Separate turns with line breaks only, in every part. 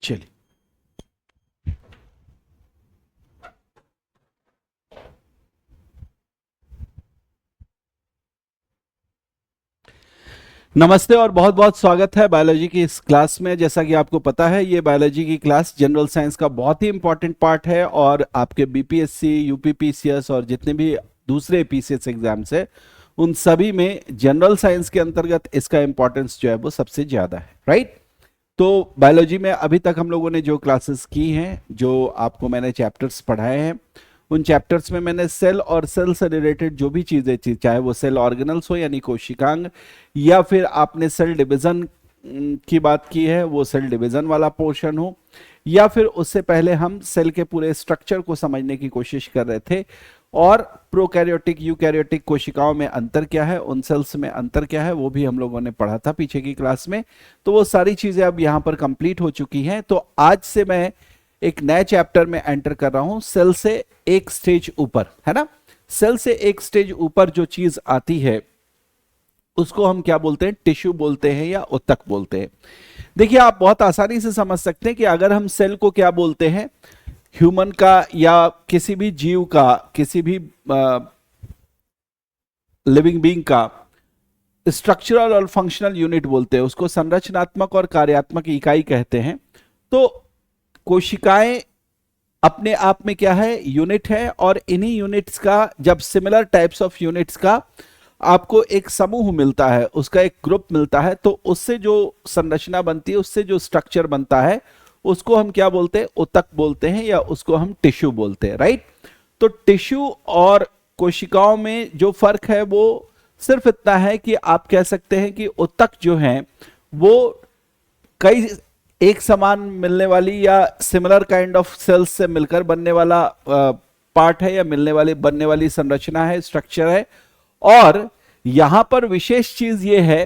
चलिए, नमस्ते और बहुत बहुत स्वागत है बायोलॉजी की इस क्लास में। जैसा कि आपको पता है, ये बायोलॉजी की क्लास जनरल साइंस का बहुत ही इंपॉर्टेंट पार्ट है और आपके बीपीएससी, यूपीपीसीएस और जितने भी दूसरे पीसीएस एग्जाम्स है उन सभी में जनरल साइंस के अंतर्गत इसका इंपॉर्टेंस जो है वो सबसे ज्यादा है, राइट। तो बायोलॉजी में अभी तक हम लोगों ने जो क्लासेस की हैं, जो आपको मैंने चैप्टर्स पढ़ाए हैं, उन चैप्टर्स में मैंने सेल और सेल से रिलेटेड जो भी चीजें थी, चाहे वो सेल ऑर्गेनल्स हो यानी कोशिकांग, या फिर आपने सेल डिवीजन की बात की है वो सेल डिवीजन वाला पोर्शन हो, या फिर उससे पहले हम सेल के पूरे स्ट्रक्चर को समझने की कोशिश कर रहे थे और प्रोकैरियोटिक यूकैरियोटिक कोशिकाओं में अंतर क्या है, उन सेल्स में अंतर क्या है, वो भी हम लोगों ने पढ़ा था पीछे की क्लास में। तो वो सारी चीजें अब यहाँ पर कंप्लीट हो चुकी हैं। तो आज से मैं एक नए चैप्टर में एंटर कर रहा हूं, सेल से एक स्टेज ऊपर, है ना। सेल से एक स्टेज ऊपर जो चीज आती है उसको हम क्या बोलते हैं, टिश्यू बोलते हैं या उत्तक बोलते हैं। देखिए, आप बहुत आसानी से समझ सकते हैं कि अगर हम सेल को क्या बोलते हैं, ह्यूमन का या किसी भी जीव का, किसी भी लिविंग बीइंग का स्ट्रक्चरल और फंक्शनल यूनिट बोलते हैं, उसको संरचनात्मक और कार्यात्मक इकाई कहते हैं। तो कोशिकाएं अपने आप में क्या है, यूनिट है, और इन्हीं यूनिट्स का जब सिमिलर टाइप्स ऑफ यूनिट्स का आपको एक समूह मिलता है, उसका एक ग्रुप मिलता है, तो उससे जो संरचना बनती है, उससे जो स्ट्रक्चर बनता है, उसको हम क्या बोलते हैं, उत्तक बोलते हैं या उसको हम टिश्यू बोलते हैं, राइट। तो टिश्यू और कोशिकाओं में जो फर्क है वो सिर्फ इतना है कि आप कह सकते हैं कि उत्तक जो है वो कई एक समान मिलने वाली या सिमिलर काइंड ऑफ सेल्स से मिलकर बनने वाला पार्ट है या मिलने वाली बनने वाली संरचना है, स्ट्रक्चर है। और यहां पर विशेष चीज ये है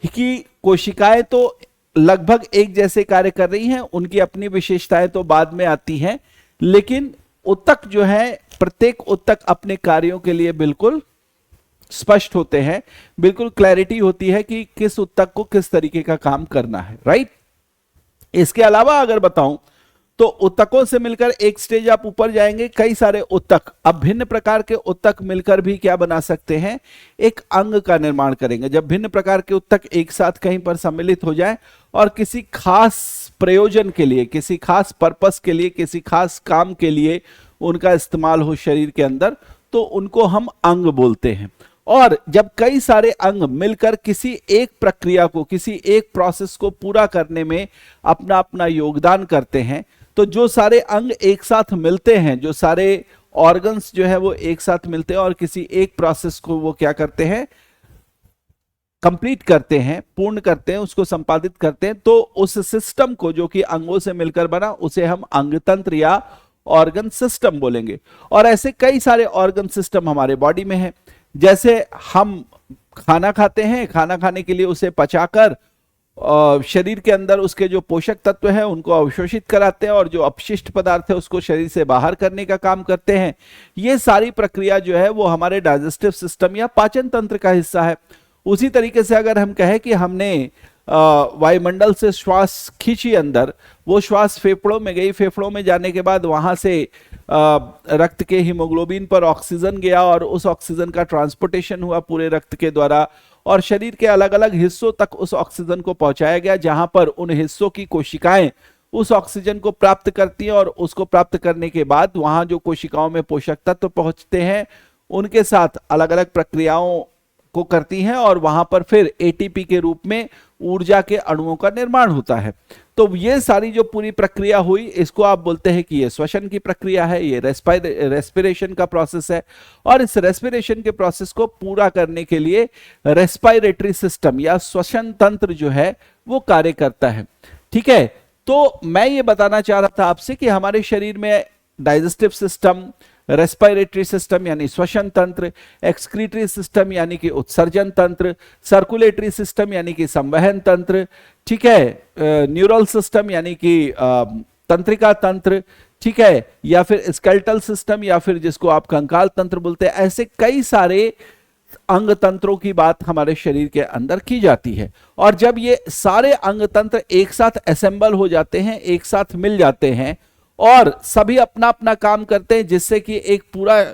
कि कोशिकाएं तो लगभग एक जैसे कार्य कर रही हैं, उनकी अपनी विशेषताएं तो बाद में आती हैं, लेकिन उत्तक जो है, प्रत्येक उत्तक अपने कार्यों के लिए बिल्कुल स्पष्ट होते हैं, बिल्कुल क्लैरिटी होती है कि किस उत्तक को किस तरीके का काम करना है, राइट। इसके अलावा अगर बताऊं तो उत्तकों से मिलकर एक स्टेज आप ऊपर जाएंगे, कई सारे उत्तक, अब भिन्न प्रकार के उत्तक मिलकर भी क्या बना सकते हैं, एक अंग का निर्माण करेंगे। जब भिन्न प्रकार के उत्तक एक साथ कहीं पर सम्मिलित हो जाए और किसी खास प्रयोजन के लिए, किसी खास पर्पस के लिए, किसी खास काम के लिए उनका इस्तेमाल हो शरीर के अंदर, तो उनको हम अंग बोलते हैं। और जब कई सारे अंग मिलकर किसी एक प्रक्रिया को, किसी एक प्रोसेस को पूरा करने में अपना अपना योगदान करते हैं, तो जो सारे अंग एक साथ मिलते हैं, जो सारे ऑर्गन्स जो है वो एक साथ मिलते हैं और किसी एक प्रोसेस को वो क्या करते हैं, कंप्लीट करते हैं, पूर्ण करते हैं, उसको संपादित करते हैं, तो उस सिस्टम को जो कि अंगों से मिलकर बना, उसे हम अंगतंत्र या ऑर्गन सिस्टम बोलेंगे। और ऐसे कई सारे ऑर्गन सिस्टम हमारे बॉडी में है। जैसे हम खाना खाते हैं, खाना खाने के लिए उसे पचाकर शरीर के अंदर उसके जो पोषक तत्व हैं उनको अवशोषित कराते हैं और जो अपशिष्ट पदार्थ है उसको शरीर से बाहर करने का काम करते हैं। ये सारी प्रक्रिया जो है वो हमारे डाइजेस्टिव सिस्टम या पाचन तंत्र का हिस्सा है। उसी तरीके से अगर हम कहें कि हमने वायुमंडल से श्वास खींची अंदर, वो श्वास फेफड़ों में गई, फेफड़ों में जाने के बाद वहां से रक्त के हीमोग्लोबिन पर ऑक्सीजन गया और उस ऑक्सीजन का ट्रांसपोर्टेशन हुआ पूरे रक्त के द्वारा और शरीर के अलग अलग हिस्सों तक उस ऑक्सीजन को पहुंचाया गया, जहां पर उन हिस्सों की कोशिकाएं उस ऑक्सीजन को प्राप्त करती हैं और उसको प्राप्त करने के बाद वहां जो कोशिकाओं में पोषक तत्व पहुंचते हैं उनके साथ अलग अलग प्रक्रियाओं को करती हैं और वहां पर फिर एटीपी के रूप में ऊर्जा के अणुओं का निर्माण होता है। तो ये सारी जो पूरी प्रक्रिया हुई, इसको आप बोलते हैं कि ये श्वसन की प्रक्रिया है, ये रेस्पिरेशन का प्रोसेस है। और इस रेस्पिरेशन के प्रोसेस को पूरा करने के लिए रेस्पिरेटरी सिस्टम या श्वसन तंत्र जो है वो कार्य करता है, ठीक है। तो मैं ये बताना चाह रहा था आपसे कि हमारे शरीर में डाइजेस्टिव सिस्टम, रेस्पिरेटरी सिस्टम यानी श्वसन तंत्र, एक्सक्रीटरी सिस्टम यानी कि उत्सर्जन तंत्र, सर्कुलेटरी सिस्टम यानी कि संवहन तंत्र, ठीक है, न्यूरल सिस्टम यानी कि तंत्रिका तंत्र, ठीक है, या फिर स्केलेटल सिस्टम या फिर जिसको आप कंकाल तंत्र बोलते हैं, ऐसे कई सारे अंग तंत्रों की बात हमारे शरीर के अंदर की जाती है। और जब ये सारे अंग तंत्र एक साथ असेंबल हो जाते हैं, एक साथ मिल जाते हैं और सभी अपना अपना काम करते हैं, जिससे कि एक पूरा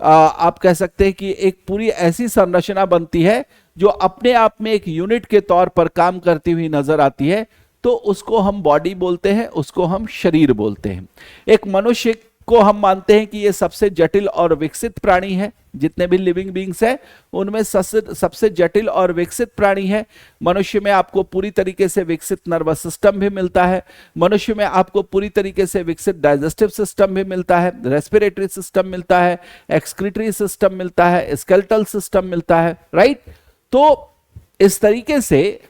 आप कह सकते हैं कि एक पूरी ऐसी संरचना बनती है जो अपने आप में एक यूनिट के तौर पर काम करती हुई नजर आती है, तो उसको हम बॉडी बोलते हैं, उसको हम शरीर बोलते हैं। एक मनुष्य को हम मानते हैं कि ये सबसे जटिल और विकसित प्राणी है, जितने भी लिविंग बींग्स हैं उनमें सबसे जटिल और विकसित प्राणी है। मनुष्य में आपको पूरी तरीके से विकसित नर्वस सिस्टम भी मिलता है, मनुष्य में आपको पूरी तरीके से विकसित डाइजेस्टिव सिस्टम भी मिलता है, रेस्पिरेटरी सिस्टम मिलता है, एक्सक्रीटरी सिस्टम मिलता है, स्केलेटल सिस्टम मिलता है, राइट। तो इस तरीके से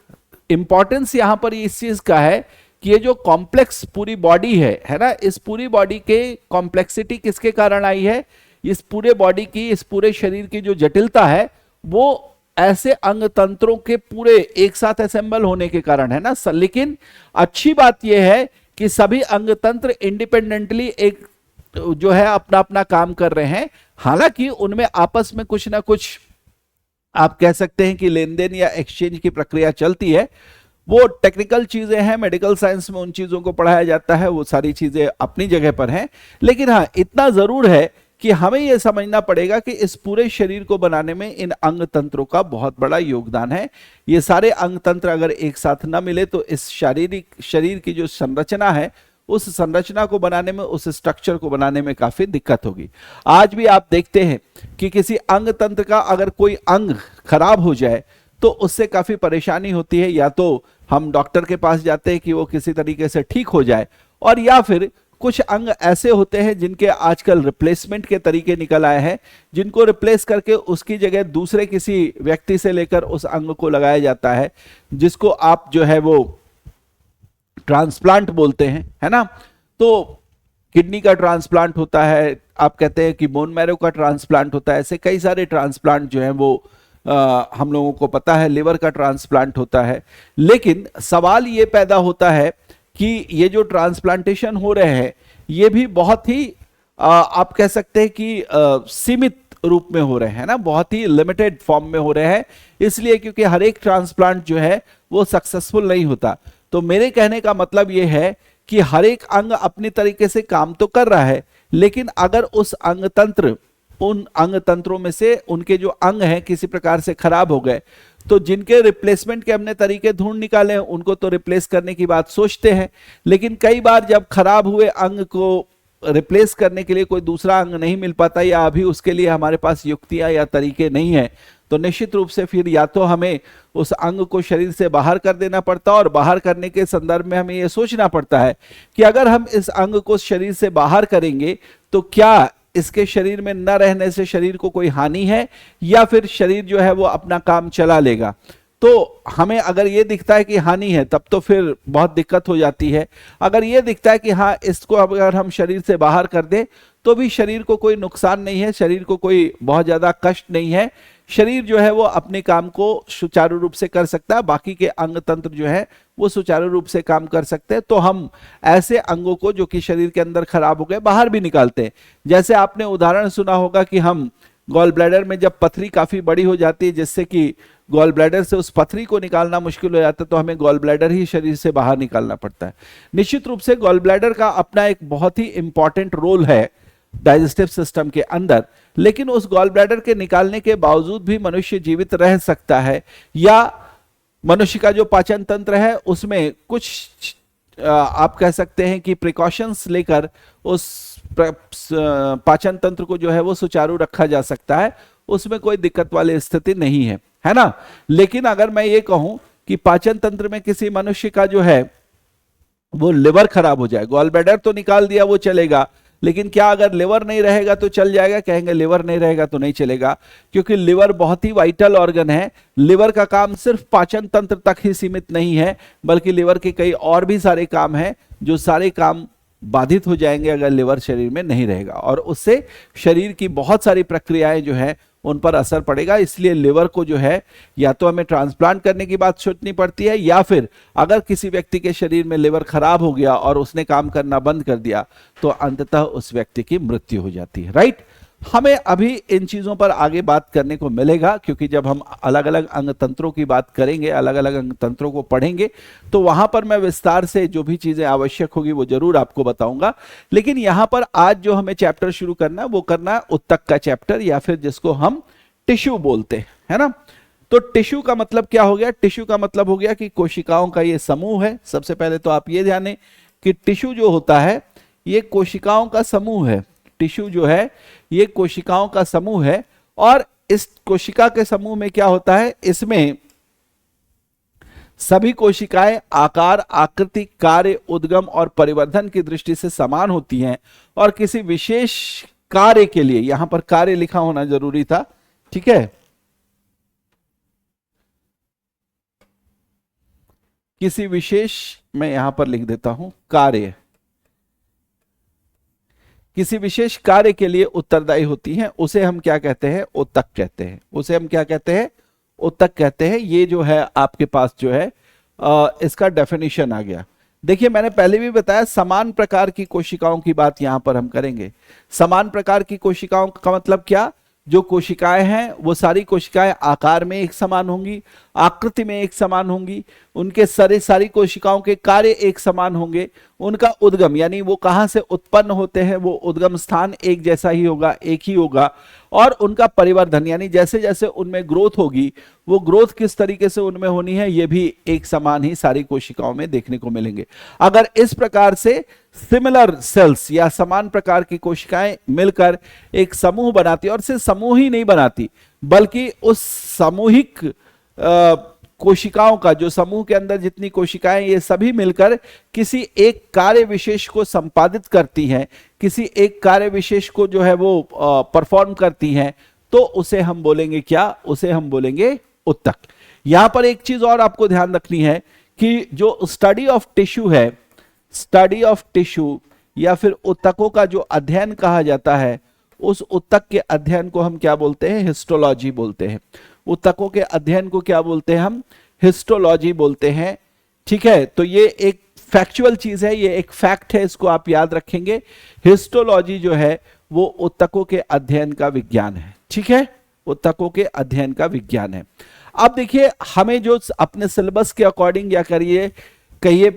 इंपॉर्टेंस यहां पर इस चीज का है कि ये जो कॉम्प्लेक्स पूरी बॉडी है ना, इस पूरी बॉडी के कॉम्प्लेक्सिटी किसके कारण आई है? इस पूरे बॉडी की, इस पूरे शरीर की जो जटिलता है वो ऐसे अंग तंत्रों के पूरे एक साथ असेंबल होने के कारण है ना। लेकिन अच्छी बात यह है कि सभी अंग तंत्र इंडिपेंडेंटली एक जो है अपना अपना काम कर रहे हैं। हालांकि उनमें आपस में कुछ ना कुछ आप कह सकते हैं कि लेन देन या एक्सचेंज की प्रक्रिया चलती है। वो टेक्निकल चीजें हैं, मेडिकल साइंस में उन चीजों को पढ़ाया जाता है, वो सारी चीजें अपनी जगह पर हैं। लेकिन हाँ, इतना जरूर है कि हमें यह समझना पड़ेगा कि इस पूरे शरीर को बनाने में इन अंग तंत्रों का बहुत बड़ा योगदान है। ये सारे अंग तंत्र अगर एक साथ न मिले तो इस शरीर की जो संरचना है, उस संरचना को बनाने में, उस स्ट्रक्चर को बनाने में काफी दिक्कत होगी। आज भी आप देखते हैं कि किसी अंग तंत्र का अगर कोई अंग खराब हो जाए तो उससे काफी परेशानी होती है। या तो हम डॉक्टर के पास जाते हैं कि वो किसी तरीके से ठीक हो जाए, और या फिर कुछ अंग ऐसे होते हैं जिनके आजकल रिप्लेसमेंट के तरीके निकल आए हैं, जिनको रिप्लेस करके उसकी जगह दूसरे किसी व्यक्ति से लेकर उस अंग को लगाया जाता है, जिसको आप जो है वो ट्रांसप्लांट बोलते हैं, है ना। तो किडनी का ट्रांसप्लांट होता है, आप कहते हैं कि बोन मैरो का ट्रांसप्लांट होता है, ऐसे कई सारे ट्रांसप्लांट जो हैं वो हम लोगों को पता है। लिवर का ट्रांसप्लांट होता है। लेकिन सवाल ये पैदा होता है कि ये जो ट्रांसप्लांटेशन हो रहे हैं ये भी बहुत ही आप कह सकते हैं कि सीमित रूप में हो रहे हैं ना, बहुत ही लिमिटेड फॉर्म में हो रहे हैं, इसलिए क्योंकि हर एक ट्रांसप्लांट जो है वो सक्सेसफुल नहीं होता। तो मेरे कहने का मतलब ये है कि हर एक अंग अपनी तरीके से काम तो कर रहा है, लेकिन अगर उस अंग तंत्र, उन अंग तंत्रों में से उनके जो अंग हैं किसी प्रकार से खराब हो गए, तो जिनके रिप्लेसमेंट के हमने तरीके ढूंढ निकाले हैं उनको तो रिप्लेस करने की बात सोचते हैं, लेकिन कई बार जब खराब हुए अंग को रिप्लेस करने के लिए कोई दूसरा अंग नहीं मिल पाता, या अभी उसके लिए हमारे पास युक्तियां या तरीके नहीं है, तो निश्चित रूप से फिर या तो हमें उस अंग को शरीर से बाहर कर देना पड़ता है, और बाहर करने के संदर्भ में हमें यह सोचना पड़ता है कि अगर हम इस अंग को शरीर से बाहर करेंगे तो क्या इसके शरीर में न रहने से शरीर को कोई हानि है, या फिर शरीर जो है वो अपना काम चला लेगा। तो हमें अगर ये दिखता है कि हानि है तब तो फिर बहुत दिक्कत हो जाती है। अगर ये दिखता है कि हाँ, इसको अगर हम शरीर से बाहर कर दें तो भी शरीर को कोई नुकसान नहीं है, शरीर को कोई बहुत ज्यादा कष्ट नहीं है, शरीर जो है वो अपने काम को सुचारू रूप से कर सकता है, बाकी के अंग तंत्र जो है वो सुचारू रूप से काम कर सकते हैं। तो हम ऐसे अंगों को जो कि शरीर के अंदर खराब हो गए बाहर भी निकालते हैं। जैसे आपने उदाहरण सुना होगा कि हम गॉल ब्लैडर में जब पथरी काफी बड़ी हो जाती है, जिससे कि गॉल ब्लैडर से उस पथरी को निकालना मुश्किल हो जाता है, तो हमें गॉल ब्लैडर ही शरीर से बाहर निकालना पड़ता है। निश्चित रूप से गॉल ब्लैडर का अपना एक बहुत ही इंपॉर्टेंट रोल है डाइजेस्टिव सिस्टम के अंदर, लेकिन उस गॉल ब्लैडर के निकालने के बावजूद भी मनुष्य जीवित रह सकता है, या मनुष्य का जो पाचन तंत्र है उसमें कुछ आप कह सकते हैं कि प्रिकॉशंस लेकर उस पाचन तंत्र को जो है वो सुचारू रखा जा सकता है, उसमें कोई दिक्कत वाली स्थिति नहीं है, है ना। लेकिन अगर मैं ये कहूं कि पाचन तंत्र में किसी मनुष्य का जो है वो लिवर खराब हो जाए, गॉल ब्लैडर तो निकाल दिया वो चलेगा, लेकिन क्या अगर लिवर नहीं रहेगा तो चल जाएगा? कहेंगे लिवर नहीं रहेगा तो नहीं चलेगा, क्योंकि लिवर बहुत ही वाइटल ऑर्गन है। लिवर का काम सिर्फ पाचन तंत्र तक ही सीमित नहीं है, बल्कि लिवर के कई और भी सारे काम हैं, जो सारे काम बाधित हो जाएंगे अगर लिवर शरीर में नहीं रहेगा, और उससे शरीर की बहुत सारी प्रक्रियाएं जो है उन पर असर पड़ेगा। इसलिए लिवर को जो है या तो हमें ट्रांसप्लांट करने की बात सोचनी पड़ती है, या फिर अगर किसी व्यक्ति के शरीर में लिवर खराब हो गया और उसने काम करना बंद कर दिया तो अंततः उस व्यक्ति की मृत्यु हो जाती है, राइट। हमें अभी इन चीजों पर आगे बात करने को मिलेगा, क्योंकि जब हम अलग अलग अंग तंत्रों की बात करेंगे, अलग अलग अंग तंत्रों को पढ़ेंगे, तो वहां पर मैं विस्तार से जो भी चीजें आवश्यक होगी वो जरूर आपको बताऊंगा। लेकिन यहां पर आज जो हमें चैप्टर शुरू करना है वो करना है उत्तक का चैप्टर, या फिर जिसको हम टिश्यू बोलते हैं, है ना। तो टिश्यू का मतलब क्या हो गया? टिश्यू का मतलब हो गया कि कोशिकाओं का ये समूह है। सबसे पहले तो आप ये जानें कि टिश्यू जो होता है ये कोशिकाओं का समूह है। टिश्यू जो है ये कोशिकाओं का समूह है, और इस कोशिका के समूह में क्या होता है, इसमें सभी कोशिकाएं आकार, आकृति, कार्य, उद्गम और परिवर्धन की दृष्टि से समान होती हैं, और किसी विशेष कार्य के लिए, यहां पर कार्य लिखा होना जरूरी था, ठीक है, किसी विशेष, मैं यहां पर लिख देता हूं कार्य, किसी विशेष कार्य के लिए उत्तरदायी होती हैं, उसे हम क्या कहते हैं? उत्तक कहते हैं। उसे हम क्या कहते हैं? उत्तक कहते हैं। ये जो है आपके पास जो है इसका डेफिनेशन आ गया। देखिए मैंने पहले भी बताया समान प्रकार की कोशिकाओं की बात यहां पर हम करेंगे। समान प्रकार की कोशिकाओं का मतलब क्या? जो कोशिकाएं हैं वो सारी कोशिकाएं आकार में एक समान होंगी, आकृति में एक समान होंगी, उनके सारी कोशिकाओं के कार्य एक समान होंगे, उनका उद्गम यानी वो कहां से उत्पन्न होते हैं वो उद्गम स्थान एक जैसा ही होगा, एक ही होगा, और उनका परिवर्धन यानी जैसे जैसे उनमें ग्रोथ होगी वो ग्रोथ किस तरीके से उनमें होनी है ये भी एक समान ही सारी कोशिकाओं में देखने को मिलेंगे। अगर इस प्रकार से सिमिलर सेल्स या समान प्रकार की कोशिकाएं मिलकर एक समूह बनाती, और सिर्फ समूह ही नहीं बनाती बल्कि उस सामूहिक कोशिकाओं का, जो समूह के अंदर जितनी कोशिकाएं ये सभी मिलकर किसी एक कार्य विशेष को संपादित करती हैं, किसी एक कार्य विशेष को जो है वो परफॉर्म करती हैं, तो उसे हम बोलेंगे क्या? उसे हम बोलेंगे उत्तक। यहां पर एक चीज और आपको ध्यान रखनी है कि जो स्टडी ऑफ टिश्यू है, स्टडी ऑफ टिश्यू या फिर उत्तकों का जो अध्ययन कहा जाता है, उस उत्तक के अध्ययन को हम क्या बोलते हैं? हिस्टोलॉजी बोलते हैं। उत्तकों के अध्ययन को क्या बोलते हैं हम? हिस्टोलॉजी बोलते हैं, ठीक है। तो ये एक फैक्चुअल चीज है, ये एक फैक्ट है, इसको आप याद रखेंगे। हिस्टोलॉजी जो है वो उत्तकों के अध्ययन का विज्ञान है, ठीक है, उत्तकों के अध्ययन का विज्ञान है। अब देखिए हमें जो अपने सिलेबस के अकॉर्डिंग या कहिए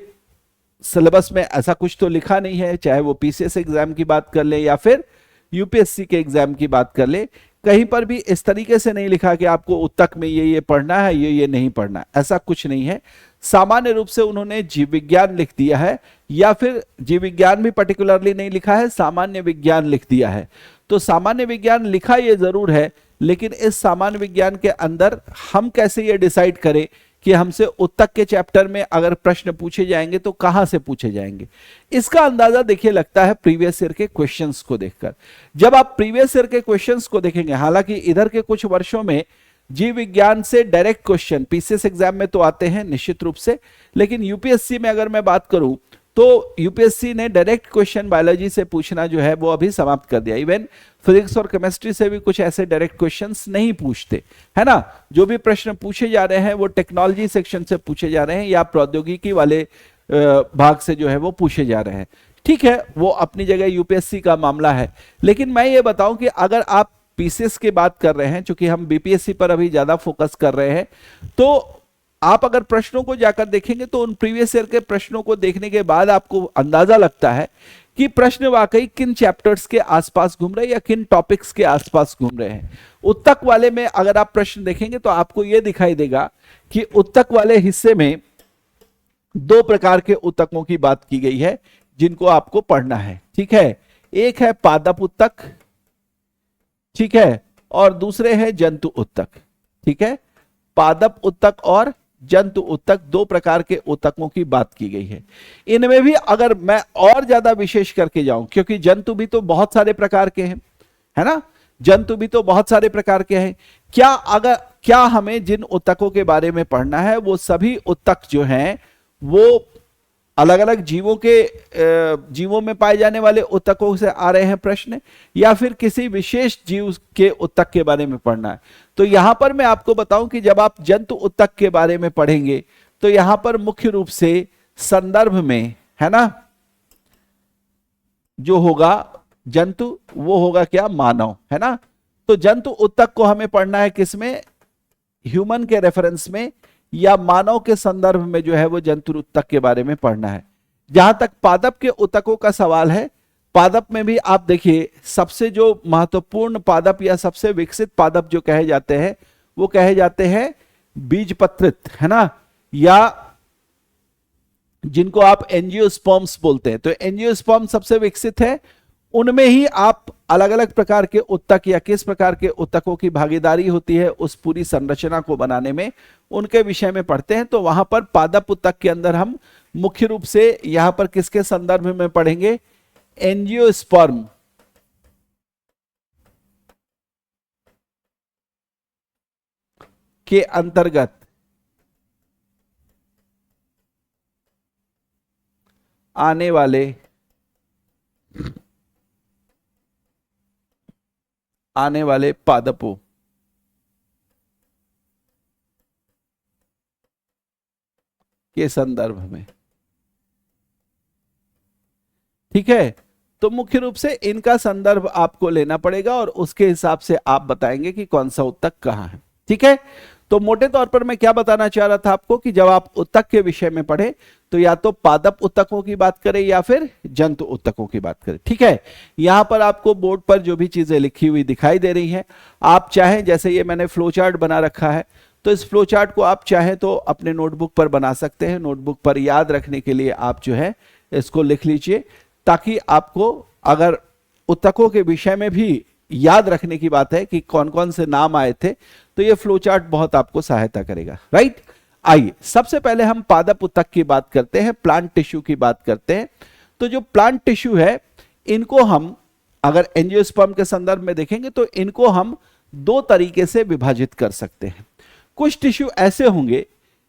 सिलेबस में ऐसा कुछ तो लिखा नहीं है, चाहे वो पीसीएस एग्जाम की बात कर ले या फिर यूपीएससी के एग्जाम की बात कर ले, कहीं पर भी इस तरीके से नहीं लिखा कि आपको उत्तक में ये पढ़ना है, ये नहीं पढ़ना है, ऐसा कुछ नहीं है। सामान्य रूप से उन्होंने जीव विज्ञान लिख दिया है, या फिर जीव विज्ञान भी पर्टिकुलरली नहीं लिखा है, सामान्य विज्ञान लिख दिया है। तो सामान्य विज्ञान लिखा ये जरूर है, लेकिन इस सामान्य विज्ञान के अंदर हम कैसे ये डिसाइड करें कि हमसे उत्तक के चैप्टर में अगर प्रश्न पूछे जाएंगे तो कहां से पूछे जाएंगे? इसका अंदाजा देखिए लगता है प्रीवियस ईयर के क्वेश्चंस को देखकर। जब आप प्रीवियस ईयर के क्वेश्चंस को देखेंगे, हालांकि इधर के कुछ वर्षों में जीव विज्ञान से डायरेक्ट क्वेश्चन पीसीएस एग्जाम में तो आते हैं निश्चित रूप से, लेकिन यूपीएससी में अगर मैं बात करूं तो यूपीएससी ने डायरेक्ट क्वेश्चन बायोलॉजी से पूछना जो है वो अभी समाप्त कर दिया। इवन फिजिक्स और केमिस्ट्री से भी कुछ ऐसे डायरेक्ट क्वेश्चंस नहीं पूछते, है ना। जो भी प्रश्न पूछे जा रहे हैं वो टेक्नोलॉजी सेक्शन से पूछे जा रहे हैं या प्रौद्योगिकी वाले भाग से जो है वो पूछे जा रहे हैं, ठीक है, वो अपनी जगह यूपीएससी का मामला है। लेकिन मैं ये बताऊं कि अगर आप पीसीएस की बात कर रहे हैं, चूंकि हम बीपीएससी पर अभी ज्यादा फोकस कर रहे हैं, तो आप अगर प्रश्नों को जाकर देखेंगे तो उन प्रीवियस ईयर के प्रश्नों को देखने के बाद आपको अंदाजा लगता है कि प्रश्न वाकई किन चैप्टर्स के आसपास घूम रहे हैं या किन टॉपिक्स के आसपास घूम रहे हैं। उत्तक वाले में अगर आप प्रश्न देखेंगे तो आपको यह दिखाई देगा कि उत्तक वाले हिस्से में दो प्रकार के उत्तकों की बात की गई है जिनको आपको पढ़ना है, ठीक है। एक है पादप उत्तक, ठीक है, और दूसरे है जंतु उत्तक, ठीक है। पादप उत्तक और जंतु उत्तक, दो प्रकार के उत्तकों की बात की गई है। इनमें भी अगर मैं और ज्यादा विशेष करके जाऊं, क्योंकि जंतु भी तो बहुत सारे प्रकार के हैं, है ना, जंतु भी तो बहुत सारे प्रकार के हैं। क्या हमें जिन उत्तकों के बारे में पढ़ना है वो सभी उत्तक जो हैं वो अलग अलग जीवों में पाए जाने वाले उत्तकों से आ रहे हैं प्रश्न, या फिर किसी विशेष जीव के उत्तक के बारे में पढ़ना है? तो यहां पर मैं आपको बताऊं कि जब आप जंतु उत्तक के बारे में पढ़ेंगे तो यहां पर मुख्य रूप से संदर्भ में, है ना, जो होगा जंतु वो होगा क्या, मानव, है ना। तो जंतु उत्तक को हमें पढ़ना है किसमें, ह्यूमन के रेफरेंस में या मानव के संदर्भ में जो है वो जंतु उत्तक के बारे में पढ़ना है। जहां तक पादप के उत्तकों का सवाल है, पादप में भी आप देखिए सबसे जो महत्वपूर्ण पादप या सबसे विकसित पादप जो कहे जाते हैं वो कहे जाते हैं बीजपत्रित, है ना, या जिनको आप एंजियोस्पर्म्स बोलते हैं। तो एंजियोस्पर्म सबसे विकसित है, उनमें ही आप अलग अलग प्रकार के उत्तक या किस प्रकार के उत्तकों की भागीदारी होती है उस पूरी संरचना को बनाने में, उनके विषय में पढ़ते हैं। तो वहां पर पादप उत्तक के अंदर हम मुख्य रूप से यहां पर किसके संदर्भ में पढ़ेंगे, एंजियोस्पर्म के अंतर्गत आने वाले पादपों के संदर्भ में, ठीक है। तो मुख्य रूप से इनका संदर्भ आपको लेना पड़ेगा और उसके हिसाब से आप बताएंगे कि कौन सा उत्तक कहां है, ठीक है। तो मोटे तौर पर मैं क्या बताना चाह रहा था आपको कि जब आप उत्तक के विषय में पढ़े तो या तो पादप उत्तकों की बात करें या फिर जंतु उत्तकों की बात करें, ठीक है। यहां पर आपको बोर्ड पर जो भी चीजें लिखी हुई दिखाई दे रही हैं, आप चाहें, जैसे ये मैंने फ्लो चार्ट बना रखा है, तो इस फ्लो चार्ट को आप चाहें तो अपने नोटबुक पर बना सकते हैं। नोटबुक पर याद रखने के लिए आप जो है इसको लिख लीजिए, ताकि आपको अगर उत्तकों के विषय में भी याद रखने की बात है कि कौन कौन से नाम आए थे, तो ये फ्लो चार्ट बहुत आपको सहायता करेगा, राइट। आइए सबसे पहले हम पादप उत्तक की बात करते हैं, प्लांट टिश्यू की बात करते हैं। तो जो प्लांट टिश्यू है, इनको हम अगर एंजियोस्पर्म के संदर्भ में देखेंगे तो इनको हम दो तरीके से विभाजित कर सकते हैं। कुछ टिश्यू ऐसे होंगे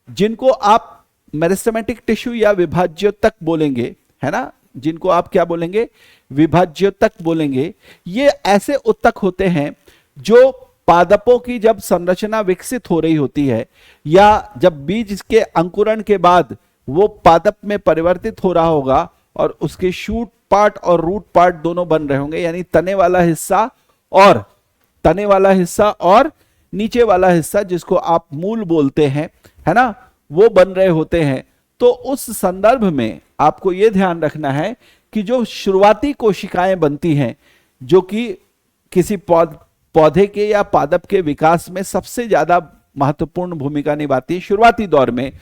जिनको आप मेरिस्टेमेटिक टिश्यू या विभाज्योतक बोलेंगे, है ना, जिनको आप क्या बोलेंगे, विभाज्योतक बोलेंगे। ये ऐसे उत्तक होते हैं जो पादपों की जब संरचना विकसित हो रही होती है या जब बीज के अंकुरण के बाद वो पादप में परिवर्तित हो रहा होगा और उसके शूट पार्ट और रूट पार्ट दोनों बन रहे होंगे, यानी तने वाला हिस्सा और नीचे वाला हिस्सा जिसको आप मूल बोलते हैं, है ना, वो बन रहे होते हैं। तो उस संदर्भ में आपको यह ध्यान रखना है कि जो शुरुआती कोशिकाएं बनती हैं जो कि किसी पौधे के या पादप के विकास में सबसे ज्यादा महत्वपूर्ण भूमिका निभाती है शुरुआती दौर में,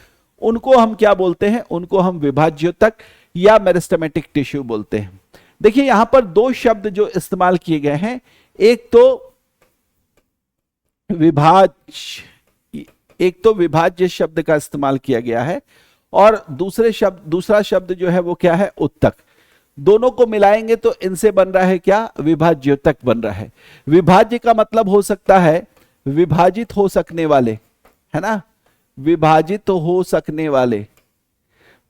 उनको हम क्या बोलते हैं, उनको हम विभाज्योतक या मेरिस्टेमेटिक टिश्यू बोलते हैं। देखिए यहां पर दो शब्द जो इस्तेमाल किए गए हैं, एक तो विभाज्य शब्द का इस्तेमाल किया गया है और दूसरा शब्द जो है वो क्या है, उत्तक। दोनों को मिलाएंगे तो इनसे बन रहा है क्या, विभाज्योतक बन रहा है। विभाज्य का मतलब हो सकता है विभाजित हो सकने वाले, है ना, विभाजित हो सकने वाले।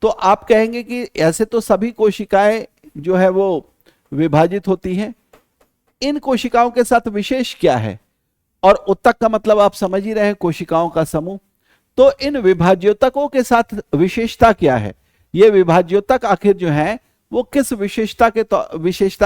तो आप कहेंगे कि ऐसे तो सभी कोशिकाएं जो है वो विभाजित होती हैं, इन कोशिकाओं के साथ विशेष क्या है, और उत्तक का मतलब आप समझ ही रहे हैं, कोशिकाओं का समूह। तो इन विभाज्योतकों के साथ विशेषता क्या है, ये विभाज्योतक आखिर जो है वो किस विशेषता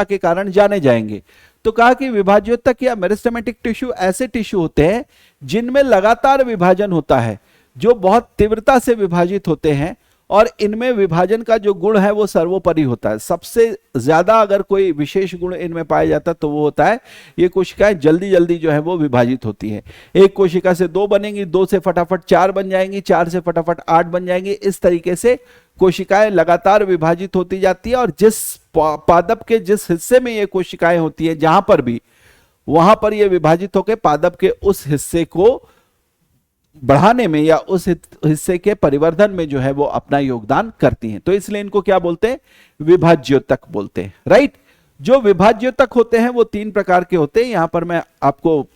के कारण जाने जाएंगे। तो कहा कि विभाज्योतक या मेरिस्टेमेटिक टिश्यू ऐसे टिश्यू होते हैं जिनमें लगातार विभाजन होता है, जो बहुत तीव्रता से विभाजित होते हैं और इनमें विभाजन का जो गुण है वो सर्वोपरि होता है। सबसे ज्यादा अगर कोई विशेष गुण इनमें पाया जाता है तो वो होता है ये कोशिकाएं जल्दी जल्दी जो है वो विभाजित होती हैं। एक कोशिका से दो बनेंगी, दो से फटाफट चार बन जाएंगी, चार से फटाफट 8 बन जाएंगी। इस तरीके से कोशिकाएं लगातार विभाजित होती जाती है और जिस पादप के जिस हिस्से में ये कोशिकाएं होती है जहां पर भी, वहां पर ये विभाजित होकर पादप के उस हिस्से को बढ़ाने में या उस हिस्से के परिवर्धन में जो है वो अपना योगदान करती हैं। तो इसलिए इनको क्या बोलते हैं, विभाज्योतक बोलते हैं, राइट। जो विभाज्योतक होते हैं वो 3 प्रकार के होते हैं। यहां पर मैं आपको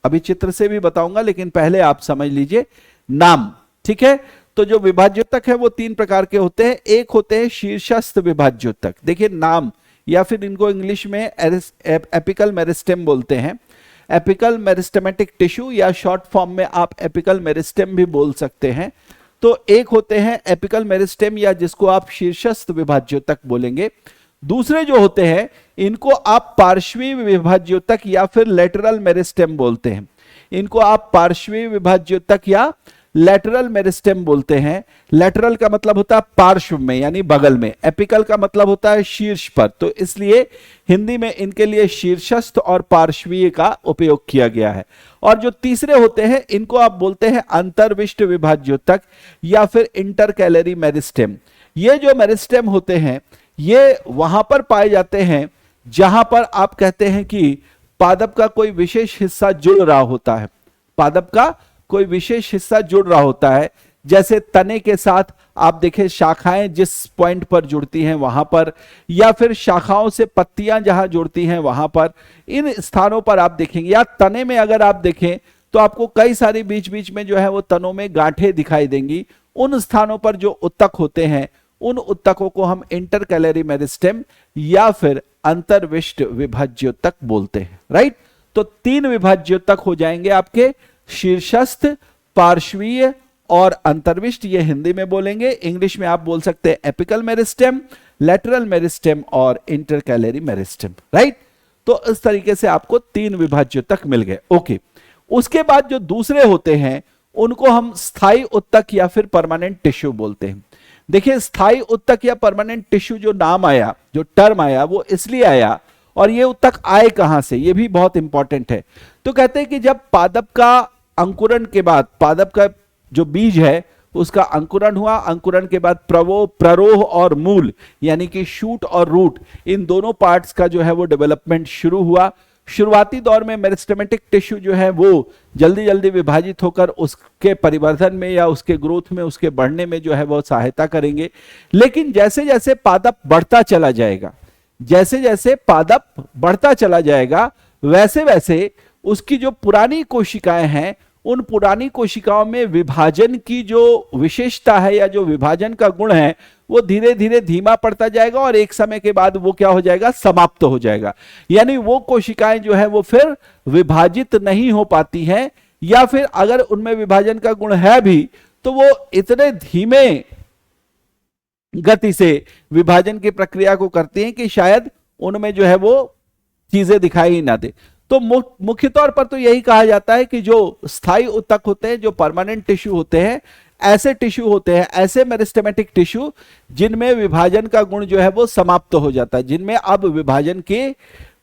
अभी चित्र से भी बताऊंगा, लेकिन पहले आप समझ लीजिए नाम, ठीक है। तो जो विभाज्योतक है वो 3 प्रकार के होते हैं। एक होते हैं शीर्षस्थ विभाज्योतक, देखिए नाम, या फिर इनको इंग्लिश में एपिकल मेरिस्टेम बोलते हैं, एपिकल मेरिस्टेमेटिक टिश्यू, या शॉर्ट फॉर्म में आप एपिकल मेरिस्टेम भी बोल सकते हैं। तो एक होते हैं एपिकल मेरिस्टेम या जिसको आप शीर्षस्थ विभाज्योतक बोलेंगे। दूसरे जो होते हैं इनको आप पार्श्वीय विभाज्योतक या फिर लेटरल मेरिस्टेम बोलते हैं। इनको आप पार्श्वीय विभाज्योतक या लेटरल मेरिस्टेम बोलते हैं। लेटरल का मतलब होता है पार्श्व में यानी बगल में, एपिकल का मतलब होता है शीर्ष पर, तो इसलिए हिंदी में इनके लिए शीर्षस्थ और पार्श्वीय का उपयोग किया गया है। और जो तीसरे होते हैं इनको आप बोलते हैं अंतर्विष्ट विभाज्योतक या फिर इंटरकैलरी मेरिस्टेम। ये जो मेरिस्टेम होते हैं ये वहां पर पाए जाते हैं जहां पर आप कहते हैं कि पादप का कोई विशेष हिस्सा जुड़ रहा होता है, पादप का कोई विशेष हिस्सा जुड़ रहा होता है, जैसे तने के साथ आप देखें शाखाएं जिस पॉइंट पर जुड़ती हैं वहां पर, या फिर शाखाओं से पत्तियां जहां जुड़ती हैं वहां पर, इन स्थानों पर आप देखेंगे। या तने में अगर आप देखें तो आपको कई सारी बीच बीच में जो है वो तनों में गांठें दिखाई देंगी। उन स्थानों पर जो उत्तक होते हैं उन उत्तकों को हम इंटरकैलरी मेरिस्टेम या फिर अंतर्विष्ट विभाज्योतक बोलते हैं, राइट। तो 3 विभाज्योतक हो जाएंगे आपके, शीर्षस्थ, पार्श्वीय और अंतर्विष्ट। ये हिंदी में बोलेंगे, इंग्लिश में आप बोल सकते हैं एपिकल मेरिस्टेम, लेटरल मेरिस्टेम और इंटरकैलरी मेरिस्टेम, राइट। तो इस तरीके से आपको 3 विभाज्योतक मिल गए। ओके, उसके बाद जो दूसरे होते हैं उनको हम स्थायी उत्तक या फिर परमानेंट टिश्यू बोलते हैं। देखिए स्थायी उत्तक या परमानेंट टिश्यू जो नाम आया, जो टर्म आया, वो इसलिए आया, और ये उत्तक आए कहां से ये भी बहुत इंपॉर्टेंट है। तो कहते हैं कि जब पादप का अंकुरण के बाद, पादप का जो बीज है उसका अंकुरण हुआ, अंकुरण के बाद प्ररोह और मूल यानी कि शूट और रूट, इन दोनों पार्ट्स का जो है वो डेवलपमेंट शुरू हुआ। शुरुआती दौर में मेरिस्टेमेटिक टिश्यू जो है वो जल्दी जल्दी विभाजित होकर उसके परिवर्धन में या उसके ग्रोथ में, उसके बढ़ने में जो है वो सहायता करेंगे। लेकिन जैसे जैसे पादप बढ़ता चला जाएगा, जैसे जैसे पादप बढ़ता चला जाएगा, वैसे वैसे उसकी जो पुरानी कोशिकाएं हैं उन पुरानी कोशिकाओं में विभाजन की जो विशेषता है या जो विभाजन का गुण है वो धीरे धीरे धीमा पड़ता जाएगा और एक समय के बाद वो क्या हो जाएगा, समाप्त हो जाएगा। यानी वो कोशिकाएं जो है वो फिर विभाजित नहीं हो पाती हैं, या फिर अगर उनमें विभाजन का गुण है भी तो वो इतने धीमे गति से विभाजन की प्रक्रिया को करती हैं कि शायद उनमें जो है वो चीजें दिखाई ही ना दे। तो मुख्य तौर पर तो यही कहा जाता है कि जो स्थायी उत्तक होते हैं, जो परमानेंट टिश्यू होते हैं, ऐसे टिश्यू होते हैं, ऐसे मेरिस्टेमेटिक टिश्यू जिनमें विभाजन का गुण जो है वो समाप्त हो जाता है, जिनमें अब विभाजन की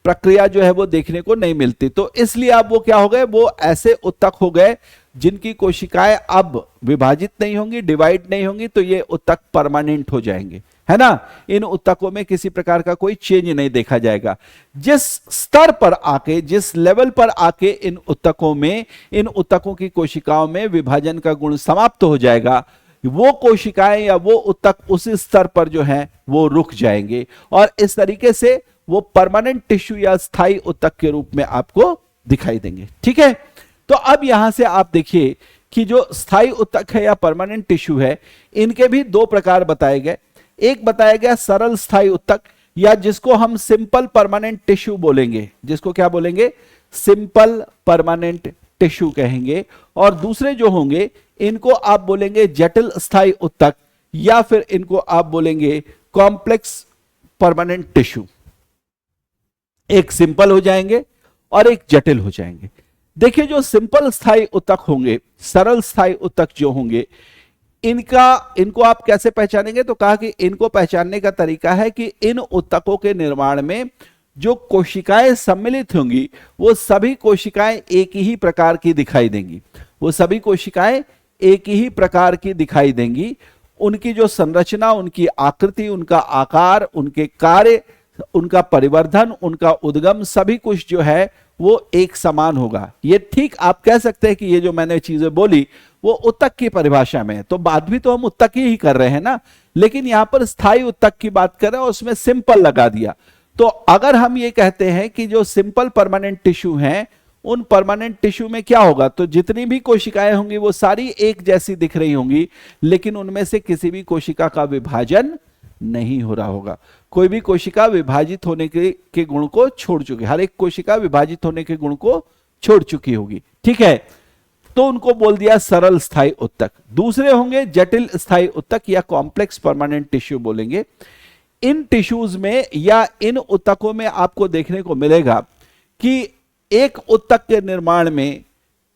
प्रक्रिया जो है वो देखने को नहीं मिलती। तो इसलिए अब वो क्या हो गए, वो ऐसे उत्तक हो गए जिनकी कोशिकाएं अब विभाजित नहीं होंगी, डिवाइड नहीं होंगी, तो ये उत्तक परमानेंट हो जाएंगे, है ना। इन उत्तकों में किसी प्रकार का कोई चेंज नहीं देखा जाएगा। जिस स्तर पर आके, जिस लेवल पर आके इन उत्तकों में, इन उत्तकों की कोशिकाओं में विभाजन का गुण समाप्त हो जाएगा, वो कोशिकाएं या वो उत्तक उस स्तर पर जो है वो रुक जाएंगे और इस तरीके से वो परमानेंट टिश्यू या स्थायी उत्तक के रूप में आपको दिखाई देंगे। ठीक है, तो अब यहां से आप देखिए कि जो स्थायी उत्तक है या परमानेंट टिश्यू है, इनके भी 2 प्रकार बताए गए। एक बताया गया सरल स्थायी उत्तक, या जिसको हम सिंपल परमानेंट टिश्यू बोलेंगे, जिसको क्या बोलेंगे, सिंपल परमानेंट टिश्यू कहेंगे। और दूसरे जो होंगे इनको आप बोलेंगे जटिल स्थायी उत्तक, या फिर इनको आप बोलेंगे कॉम्प्लेक्स परमानेंट टिश्यू। एक सिंपल हो जाएंगे और एक जटिल हो जाएंगे। देखिए जो सिंपल स्थायी उत्तक होंगे, सरल स्थायी उत्तक जो होंगे, इनको आप कैसे पहचानेंगे, तो कहा कि इनको पहचानने का तरीका है कि इन उत्तकों के निर्माण में जो कोशिकाएं सम्मिलित होंगी वो सभी कोशिकाएं एक ही प्रकार की दिखाई देंगी, वो सभी कोशिकाएं एक ही प्रकार की दिखाई देंगी। उनकी जो संरचना, उनकी आकृति, उनका आकार, उनके कार्य, उनका परिवर्धन, उनका उद्गम, सभी कुछ जो है वो एक समान होगा। ये ठीक आप कह सकते हैं कि ये जो मैंने चीजें बोली वो उत्तक की परिभाषा में है, तो बात भी तो हम उत्तक ही कर रहे हैं ना, लेकिन यहां पर स्थायी उत्तक की बात कर रहे हैं, उसमें सिंपल लगा दिया। तो अगर हम ये कहते हैं कि जो सिंपल परमानेंट टिश्यू हैं, उन परमानेंट टिश्यू में क्या होगा, तो जितनी भी कोशिकाएं होंगी वो सारी एक जैसी दिख रही होंगी, लेकिन उनमें से किसी भी कोशिका का विभाजन नहीं हो रहा होगा। कोई भी कोशिका विभाजित होने के गुण को छोड़ चुकी, हर एक कोशिका विभाजित होने के गुण को छोड़ चुकी होगी। ठीक है, तो उनको बोल दिया सरल स्थायी उत्तक। दूसरे होंगे जटिल स्थायी उत्तक या कॉम्प्लेक्स परमानेंट टिश्यू बोलेंगे। इन टिश्यूज में या इन उत्तकों में आपको देखने को मिलेगा कि एक उत्तक के निर्माण में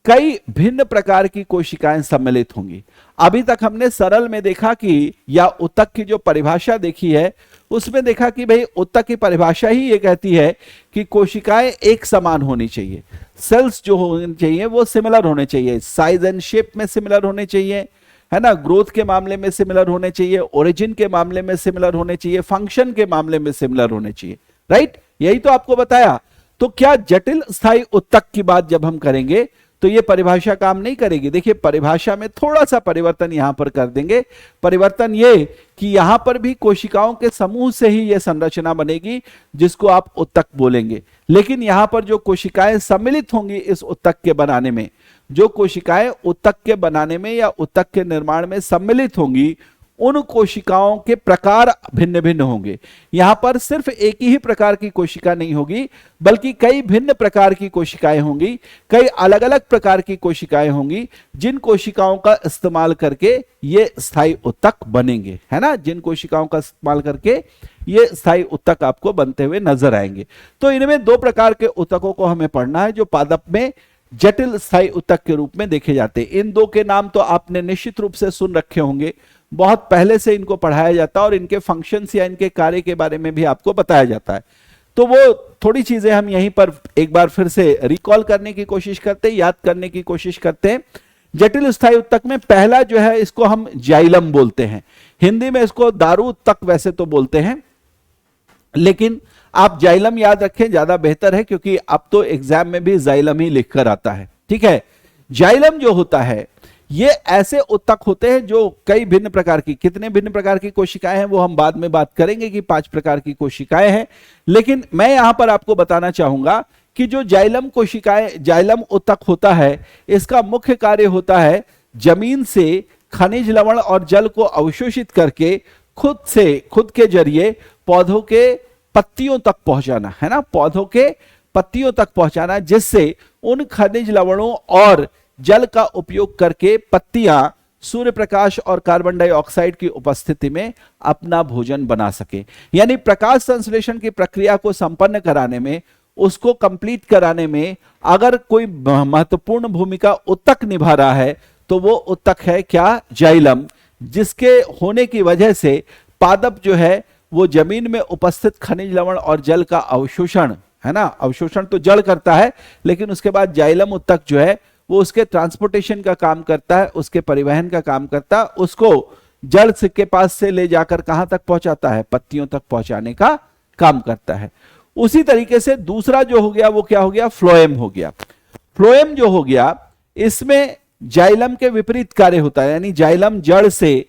कई भिन्न प्रकार की कोशिकाएं सम्मिलित होंगी। अभी तक हमने सरल में देखा कि या उत्तक की जो परिभाषा देखी है उसमें देखा कि भाई उत्तक की परिभाषा ही ये कहती है कि कोशिकाएं एक समान होनी चाहिए, सेल्स जो होने चाहिए वो सिमिलर होने चाहिए, साइज एंड शेप में सिमिलर होने चाहिए, है ना, ग्रोथ के मामले में सिमिलर होने चाहिए, ओरिजिन के मामले में सिमिलर होने चाहिए, फंक्शन के मामले में सिमिलर होने चाहिए, राइट, यही तो आपको बताया। तो क्या जटिल स्थायी उत्तक की बात जब हम करेंगे तो ये परिभाषा काम नहीं करेगी। देखिए परिभाषा में थोड़ा सा परिवर्तन यहां पर कर देंगे। परिवर्तन ये कि यहां पर भी कोशिकाओं के समूह से ही यह संरचना बनेगी जिसको आप उत्तक बोलेंगे, लेकिन यहां पर जो कोशिकाएं सम्मिलित होंगी इस उत्तक के बनाने में, जो कोशिकाएं उत्तक के बनाने में या उत्तक के निर्माण में सम्मिलित होंगी, उन कोशिकाओं के प्रकार भिन्न भिन्न होंगे। यहां पर सिर्फ एक ही प्रकार की कोशिका नहीं होगी बल्कि कई भिन्न प्रकार की कोशिकाएं होंगी, कई अलग अलग प्रकार की कोशिकाएं होंगी जिन कोशिकाओं का इस्तेमाल करके ये स्थायी उत्तक बनेंगे, है ना, जिन कोशिकाओं का इस्तेमाल करके ये स्थायी उत्तक आपको बनते हुए नजर आएंगे। तो इनमें दो प्रकार के उत्तकों को हमें पढ़ना है जो पादप में जटिल स्थायी उत्तक के रूप में देखे जाते हैं। इन दो के नाम तो आपने निश्चित रूप से सुन रखे होंगे, बहुत पहले से इनको पढ़ाया जाता है और इनके फंक्शंस या इनके कार्य के बारे में भी आपको बताया जाता है। तो वो थोड़ी चीजें हम यहीं पर एक बार फिर से रिकॉल करने की कोशिश करते हैं, याद करने की कोशिश करते हैं। जटिल स्थायी उत्तक में पहला जो है इसको हम जाइलम बोलते हैं, हिंदी में इसको दारू उत्तक वैसे तो बोलते हैं, लेकिन आप जाइलम याद रखें ज्यादा बेहतर है क्योंकि अब तो एग्जाम में भी जाइलम ही लिखकर आता है, ठीक है। जाइलम जो होता है ये ऐसे उत्तक होते हैं जो कई भिन्न प्रकार की, कितने भिन्न प्रकार की कोशिकाएं हैं वो हम बाद में बात करेंगे कि 5 प्रकार की कोशिकाएं हैं, लेकिन मैं यहां पर आपको बताना चाहूंगा कि जो जाइलम कोशिकाएं, जाइलम उत्तक होता है, इसका मुख्य कार्य होता है जमीन से खनिज लवण और जल को अवशोषित करके खुद के जरिए पौधों के पत्तियों तक पहुंचाना, है ना, पौधों के पत्तियों तक पहुंचाना, जिससे उन खनिज लवणों और जल का उपयोग करके पत्तियां सूर्य प्रकाश और कार्बन डाइऑक्साइड की उपस्थिति में अपना भोजन बना सके। यानी प्रकाश संश्लेषण की प्रक्रिया को संपन्न कराने में, उसको कंप्लीट कराने में अगर कोई महत्वपूर्ण भूमिका उत्तक निभा रहा है तो वो उत्तक है क्या, जाइलम, जिसके होने की वजह से पादप जो है वो जमीन में उपस्थित खनिज लवण और जल का अवशोषण, है ना, अवशोषण तो जल करता है लेकिन उसके बाद जाइलम उत्तक जो है वो उसके ट्रांसपोर्टेशन का काम करता है, उसके परिवहन का काम करता है, उसको जड़ के पास से ले जाकर कहां तक पहुंचाता है, पत्तियों तक पहुंचाने का काम करता है। उसी तरीके से दूसरा जो हो गया वो क्या हो गया, फ्लोएम हो गया। फ्लोएम जो हो गया इसमें जाइलम के विपरीत कार्य होता है, यानी जाइलम जड़ से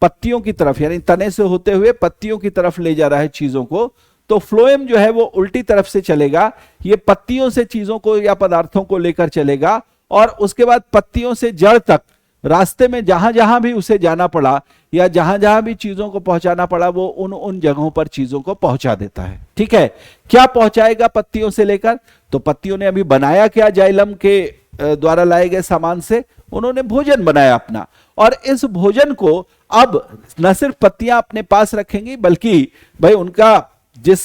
पत्तियों की तरफ, यानी तने से होते हुए पत्तियों की तरफ ले जा रहा है चीजों को, तो फ्लोएम जो है वो उल्टी तरफ से चलेगा, ये पत्तियों से चीजों को या पदार्थों को लेकर चलेगा और उसके बाद पत्तियों से जड़ तक रास्ते में जहां जहां भी उसे जाना पड़ा या जहां जहां भी चीजों को पहुंचाना पड़ा वो उन जगहों पर चीजों को पहुंचा देता है, ठीक है। क्या पहुंचाएगा पत्तियों से लेकर, तो पत्तियों ने अभी बनाया क्या, जाइलम के द्वारा लाए गए सामान से उन्होंने भोजन बनाया अपना, और इस भोजन को अब न सिर्फ पत्तियां अपने पास रखेंगी बल्कि भाई उनका जिस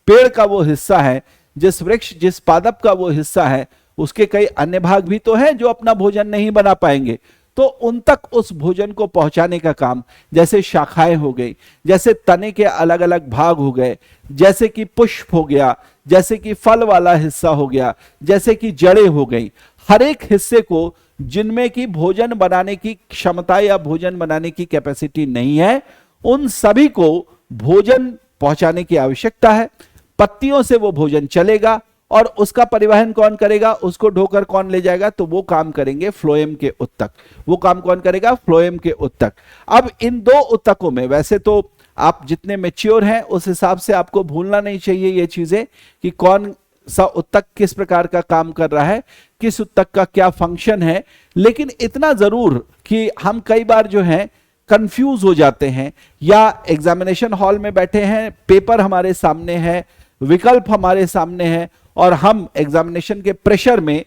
पेड़ का वो हिस्सा है, जिस वृक्ष, जिस पादप का वो हिस्सा है, उसके कई अन्य भाग भी तो हैं जो अपना भोजन नहीं बना पाएंगे, तो उन तक उस भोजन को पहुंचाने का काम, जैसे शाखाएं हो गई, जैसे तने के अलग अलग भाग हो गए, जैसे कि पुष्प हो गया, जैसे कि फल वाला हिस्सा हो गया, जैसे कि जड़ें हो गई, हर एक हिस्से को जिनमें की भोजन बनाने की क्षमता या भोजन बनाने की कैपेसिटी नहीं है, उन सभी को भोजन पहुंचाने की आवश्यकता है। पत्तियों से वो भोजन चलेगा और उसका परिवहन कौन करेगा, उसको ढोकर कौन ले जाएगा, तो वो काम करेंगे फ्लोएम के उत्तक। वो काम कौन करेगा, फ्लोएम के उत्तक। अब इन दो उत्तकों में, वैसे तो आप जितने मैच्योर हैं उस हिसाब से आपको भूलना नहीं चाहिए ये चीजें कि कौन सा उत्तक किस प्रकार का काम कर रहा है, किस उत्तक का क्या फंक्शन है, लेकिन इतना जरूर कि हम कई बार जो है कंफ्यूज हो जाते हैं, या एग्जामिनेशन हॉल में बैठे हैं, पेपर हमारे सामने है, विकल्प हमारे सामने है और हम एग्जामिनेशन के प्रेशर में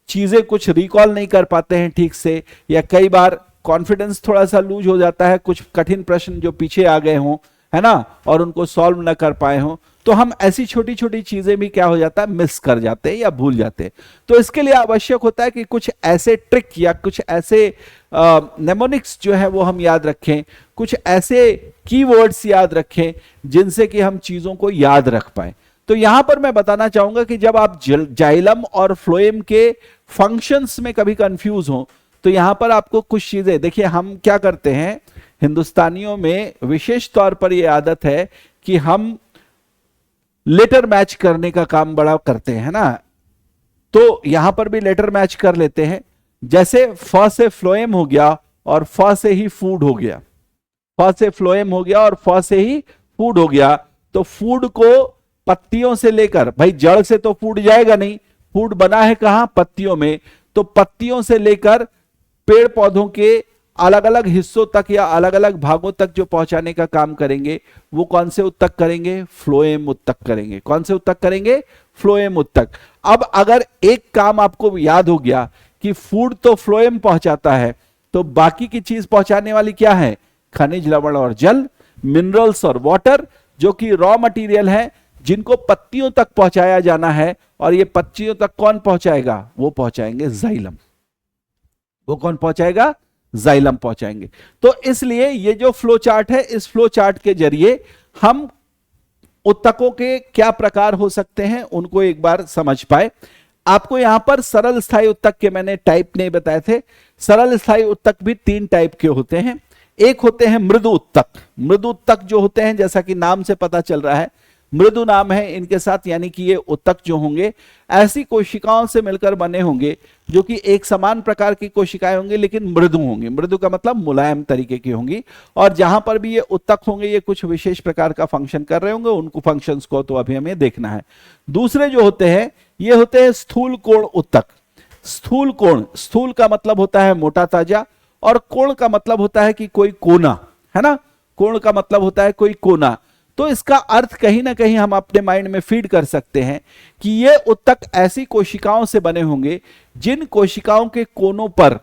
चीजें कुछ रिकॉल नहीं कर पाते हैं ठीक से, या कई बार कॉन्फिडेंस थोड़ा सा लूज हो जाता है, कुछ कठिन प्रश्न जो पीछे आ गए हों है ना, और उनको सॉल्व ना कर पाए हो, तो हम ऐसी छोटी छोटी चीजें भी क्या हो जाता है, मिस कर जाते हैं या भूल जाते हैं। तो इसके लिए आवश्यक होता है कि कुछ ऐसे ट्रिक या कुछ ऐसे नेमोनिक्स जो है वो हम याद रखें, कुछ ऐसे कीवर्ड्स याद रखें जिनसे कि हम चीजों को याद रख पाए। तो यहां पर मैं बताना चाहूंगा कि जब आप जाइलम और फ्लोएम के फंक्शंस में कभी कंफ्यूज हो, तो यहां पर आपको कुछ चीजें देखिए, हम क्या करते हैं हिंदुस्तानियों में विशेष तौर पर यह आदत है कि हम लेटर मैच करने का काम बड़ा करते हैं ना, तो यहां पर भी लेटर मैच कर लेते हैं। जैसे फ से फ्लोएम हो गया और फ से ही फूड हो गया, फ से फ्लोएम हो गया और फ से ही फूड हो गया। तो फूड को पत्तियों से लेकर, भाई जड़ से तो फूड जाएगा नहीं, फूड बना है कहां, पत्तियों में, तो पत्तियों से लेकर पेड़ पौधों के अलग अलग हिस्सों तक या अलग अलग भागों तक जो पहुंचाने का काम करेंगे वो कौन से उत्तक करेंगे, फ्लोएम उत्तक करेंगे। कौन से उत्तक करेंगे, फ्लोएम उत्तक। अब अगर एक काम आपको याद हो गया कि फूड तो फ्लोएम पहुंचाता है, तो बाकी की चीज पहुंचाने वाली क्या है, खनिज लवण और जल, मिनरल्स और वाटर, जो कि रॉ मटेरियल है जिनको पत्तियों तक पहुंचाया जाना है। और ये पत्तियों तक कौन पहुंचाएगा, वो पहुंचाएंगे जाइलम। वो कौन पहुंचाएगा, जाइलम पहुंचाएंगे। तो इसलिए ये जो फ्लो चार्ट है, इस फ्लो चार्ट के जरिए हम उत्तकों के क्या प्रकार हो सकते हैं उनको एक बार समझ पाए। आपको यहां पर सरल स्थायी उत्तक के मैंने टाइप नहीं बताए थे। सरल स्थायी उत्तक भी 3 टाइप के होते हैं। एक होते हैं मृदु उत्तक। मृदु उत्तक जो होते हैं, जैसा कि नाम से पता चल रहा है, मृदु नाम है इनके साथ, यानी कि ये उत्तक जो होंगे ऐसी कोशिकाओं से मिलकर बने होंगे जो कि एक समान प्रकार की कोशिकाएं होंगी लेकिन मृदु होंगी। मृदु का मतलब मुलायम तरीके की होंगी। और जहां पर भी ये उत्तक होंगे ये कुछ विशेष प्रकार का फंक्शन कर रहे होंगे, उनको फंक्शंस को तो अभी हमें देखना है। दूसरे जो होते हैं ये होते हैं स्थूल कोण उत्तक। स्थूल कोण, स्थूल का मतलब होता है मोटा ताजा, और कोण का मतलब होता है कि कोई कोना, है ना, कोण का मतलब होता है कोई कोना। तो इसका अर्थ कहीं ना कहीं हम अपने माइंड में फीड कर सकते हैं कि ये उत्तक ऐसी कोशिकाओं से बने होंगे जिन कोशिकाओं के कोनों पर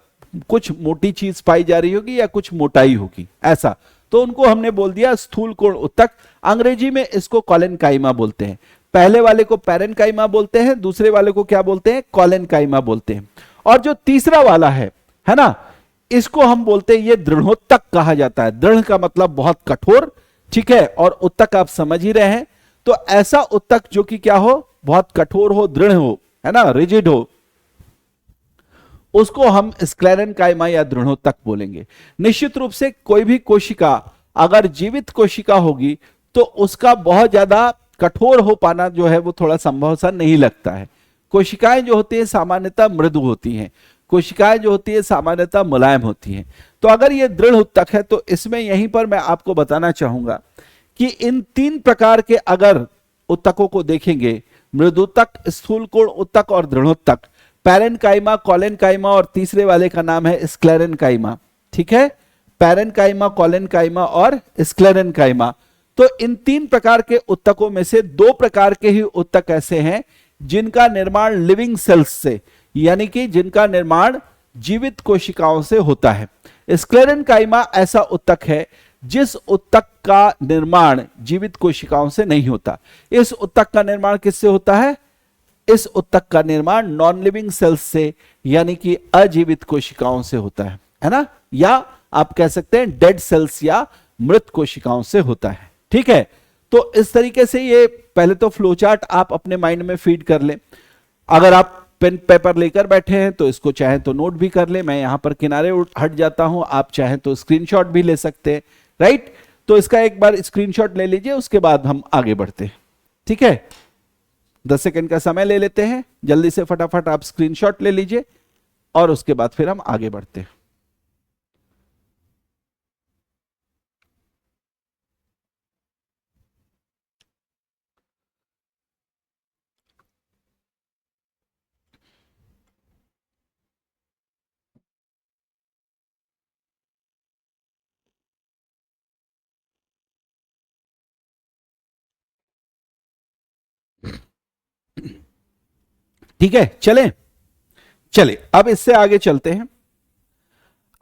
कुछ मोटी चीज पाई जा रही होगी या कुछ मोटाई होगी, ऐसा। तो उनको हमने बोल दिया स्थूल कोण उत्तक। अंग्रेजी में इसको कॉलेनकाइमा बोलते हैं। पहले वाले को पैरेनकाइमा बोलते हैं, दूसरे वाले को क्या बोलते हैं, कॉलेनकाइमा बोलते हैं। और जो तीसरा वाला है ना, इसको हम बोलते हैं, ये दृढ़ोत्तक कहा जाता है। दृढ़ का मतलब बहुत कठोर, ठीक है, और उत्तक आप समझ ही रहे हैं। तो ऐसा उत्तक जो कि क्या हो, बहुत कठोर हो, दृढ़ हो, है ना, रिजिड हो, उसको हम स्क्लेरेनकाइमा या दृढ़ोत्तक बोलेंगे। निश्चित रूप से कोई भी कोशिका अगर जीवित कोशिका होगी तो उसका बहुत ज्यादा कठोर हो पाना जो है वो थोड़ा संभव सा नहीं लगता है। कोशिकाएं जो होती है सामान्यतः मृदु होती हैं, कोशिकाएं जो होती है सामान्यतः मुलायम होती हैं। तो अगर ये दृढ़ उत्तक है तो इसमें यहीं पर मैं आपको बताना चाहूंगा कि इन 3 प्रकार के अगर उत्तकों को देखेंगे, मृदुत्तक, स्थूल कोण उत्तक और दृढ़ोत्तक, पैरेनकाइमा, कॉलेनकाइमा और तीसरे वाले का नाम है स्क्लेरेनकाइमा, ठीक है, पैरेनकाइमा, कॉलेनकाइमा और स्क्लेरेनकाइमा। तो इन 3 प्रकार के उत्तकों में से 2 प्रकार के ही उत्तक ऐसे हैं जिनका निर्माण लिविंग सेल्स से, यानी कि जिनका निर्माण जीवित कोशिकाओं से होता है। स्क्लेरेनकाइमा ऐसा उत्तक है जिस उत्तक का निर्माण जीवित कोशिकाओं से नहीं होता। इस उत्तक का निर्माण किससे होता है, इस उत्तक का निर्माण नॉन लिविंग सेल्स से, यानी कि अजीवित कोशिकाओं से होता है ना, या आप कह सकते हैं डेड सेल्स या मृत कोशिकाओं से होता है, ठीक है। तो इस तरीके से ये पहले तो फ्लोचार्ट आप अपने माइंड में फीड कर लें। अगर आप पेन पेपर लेकर बैठे हैं तो इसको चाहे तो नोट भी कर ले, मैं यहां पर किनारे हट जाता हूं, आप चाहे तो स्क्रीनशॉट भी ले सकते हैं, राइट। तो इसका एक बार स्क्रीनशॉट ले लीजिए, उसके बाद हम आगे बढ़ते हैं, ठीक है। 10 सेकंड का समय ले लेते हैं, जल्दी से फटाफट आप स्क्रीनशॉट ले लीजिए और उसके बाद फिर हम आगे बढ़ते हैं। ठीक है, चलें, चले अब इससे आगे चलते हैं।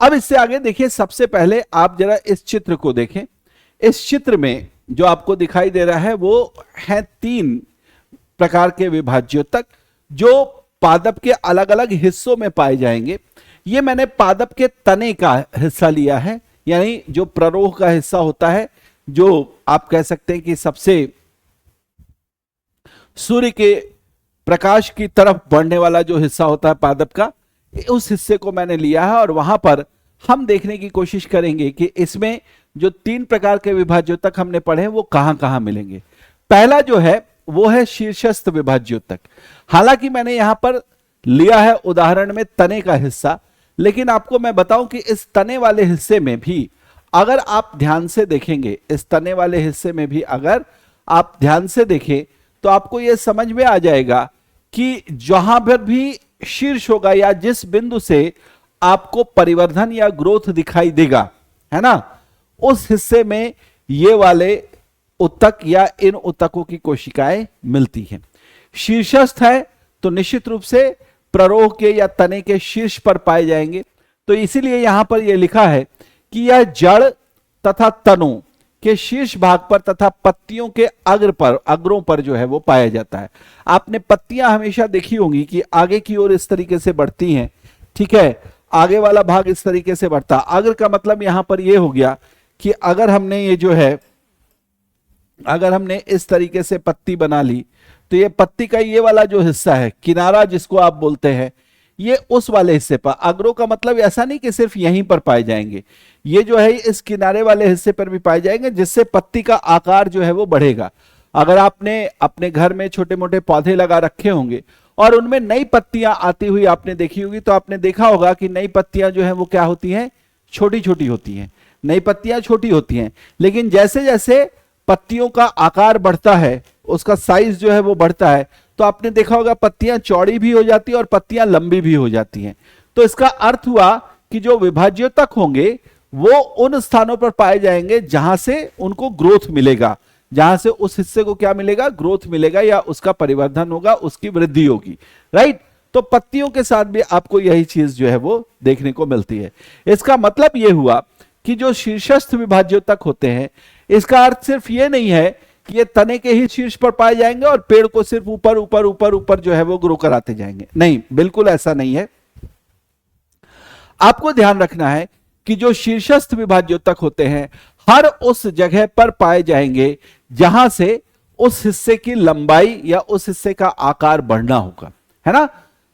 अब इससे आगे देखिए, सबसे पहले आप जरा इस चित्र को देखें। इस चित्र में जो आपको दिखाई दे रहा है वो है 3 प्रकार के विभाज्योतक जो पादप के अलग अलग हिस्सों में पाए जाएंगे। ये मैंने पादप के तने का हिस्सा लिया है, यानी जो प्ररोह का हिस्सा होता है, जो आप कह सकते हैं कि सबसे सूर्य के प्रकाश की तरफ बढ़ने वाला जो हिस्सा होता है पादप का, उस हिस्से को मैंने लिया है। और वहां पर हम देखने की कोशिश करेंगे कि इसमें जो 3 प्रकार के विभाज्योतक हमने पढ़े वो कहां कहां मिलेंगे। पहला जो है वो है शीर्षस्थ विभाज्योतक। हालांकि मैंने यहां पर लिया है उदाहरण में तने का हिस्सा, लेकिन आपको मैं बताऊं कि इस तने वाले हिस्से में भी अगर आप ध्यान से देखेंगे, इस तने वाले हिस्से में भी अगर आप ध्यान से देखें तो आपको यह समझ में आ जाएगा कि जहां पर भी शीर्ष होगा या जिस बिंदु से आपको परिवर्धन या ग्रोथ दिखाई देगा, है ना, उस हिस्से में ये वाले उत्तक या इन उत्तकों की कोशिकाएं मिलती हैं। शीर्षस्थ है तो निश्चित रूप से प्ररोह के या तने के शीर्ष पर पाए जाएंगे। तो इसीलिए यहां पर यह लिखा है कि यह जड़ तथा तनों के शीर्ष भाग पर तथा पत्तियों के अग्रों पर जो है वो पाया जाता है। आपने पत्तियां हमेशा देखी होंगी कि आगे की ओर इस तरीके से बढ़ती हैं, ठीक है, आगे वाला भाग इस तरीके से बढ़ता। अग्र का मतलब यहां पर यह हो गया कि अगर हमने ये जो है, अगर हमने इस तरीके से पत्ती बना ली तो ये पत्ती का ये वाला जो हिस्सा है, किनारा जिसको आप बोलते हैं, ये उस वाले हिस्से पर। अग्रों का मतलब ऐसा नहीं कि सिर्फ यहीं पर पाए जाएंगे, ये जो है इस किनारे वाले हिस्से पर भी पाए जाएंगे, जिससे पत्ती का आकार जो है वो बढ़ेगा। अगर आपने अपने घर में छोटे मोटे पौधे लगा रखे होंगे और उनमें नई पत्तियां आती हुई आपने देखी होगी, तो आपने देखा होगा कि नई पत्तियां जो है वो क्या होती हैं, छोटी छोटी होती हैं। नई पत्तियां छोटी होती हैं, लेकिन जैसे जैसे पत्तियों का आकार बढ़ता है, उसका साइज जो है वो बढ़ता है, तो आपने देखा होगा पत्तियां चौड़ी भी हो जाती है और पत्तियां लंबी भी हो जाती हैं। तो इसका अर्थ हुआ कि जो विभाज्योतक होंगे वो उन स्थानों पर पाए जाएंगे जहां से उनको ग्रोथ मिलेगा, जहां से उस हिस्से को क्या मिलेगा, ग्रोथ मिलेगा या उसका परिवर्धन होगा, उसकी वृद्धि होगी, राइट। तो पत्तियों के साथ भी आपको यही चीज जो है वो देखने को मिलती है। इसका मतलब यह हुआ कि जो शीर्षस्थ विभाज्योतक होते हैं, इसका अर्थ सिर्फ ये नहीं है कि ये तने के ही शीर्ष पर पाए जाएंगे और पेड़ को सिर्फ ऊपर ऊपर ऊपर ऊपर जो है वो ग्रो कराते जाएंगे। नहीं, बिल्कुल ऐसा नहीं है। आपको ध्यान रखना है कि जो शीर्षस्थ विभाज्योतक होते हैं हर उस जगह पर पाए जाएंगे जहां से उस हिस्से की लंबाई या उस हिस्से का आकार बढ़ना होगा, है ना।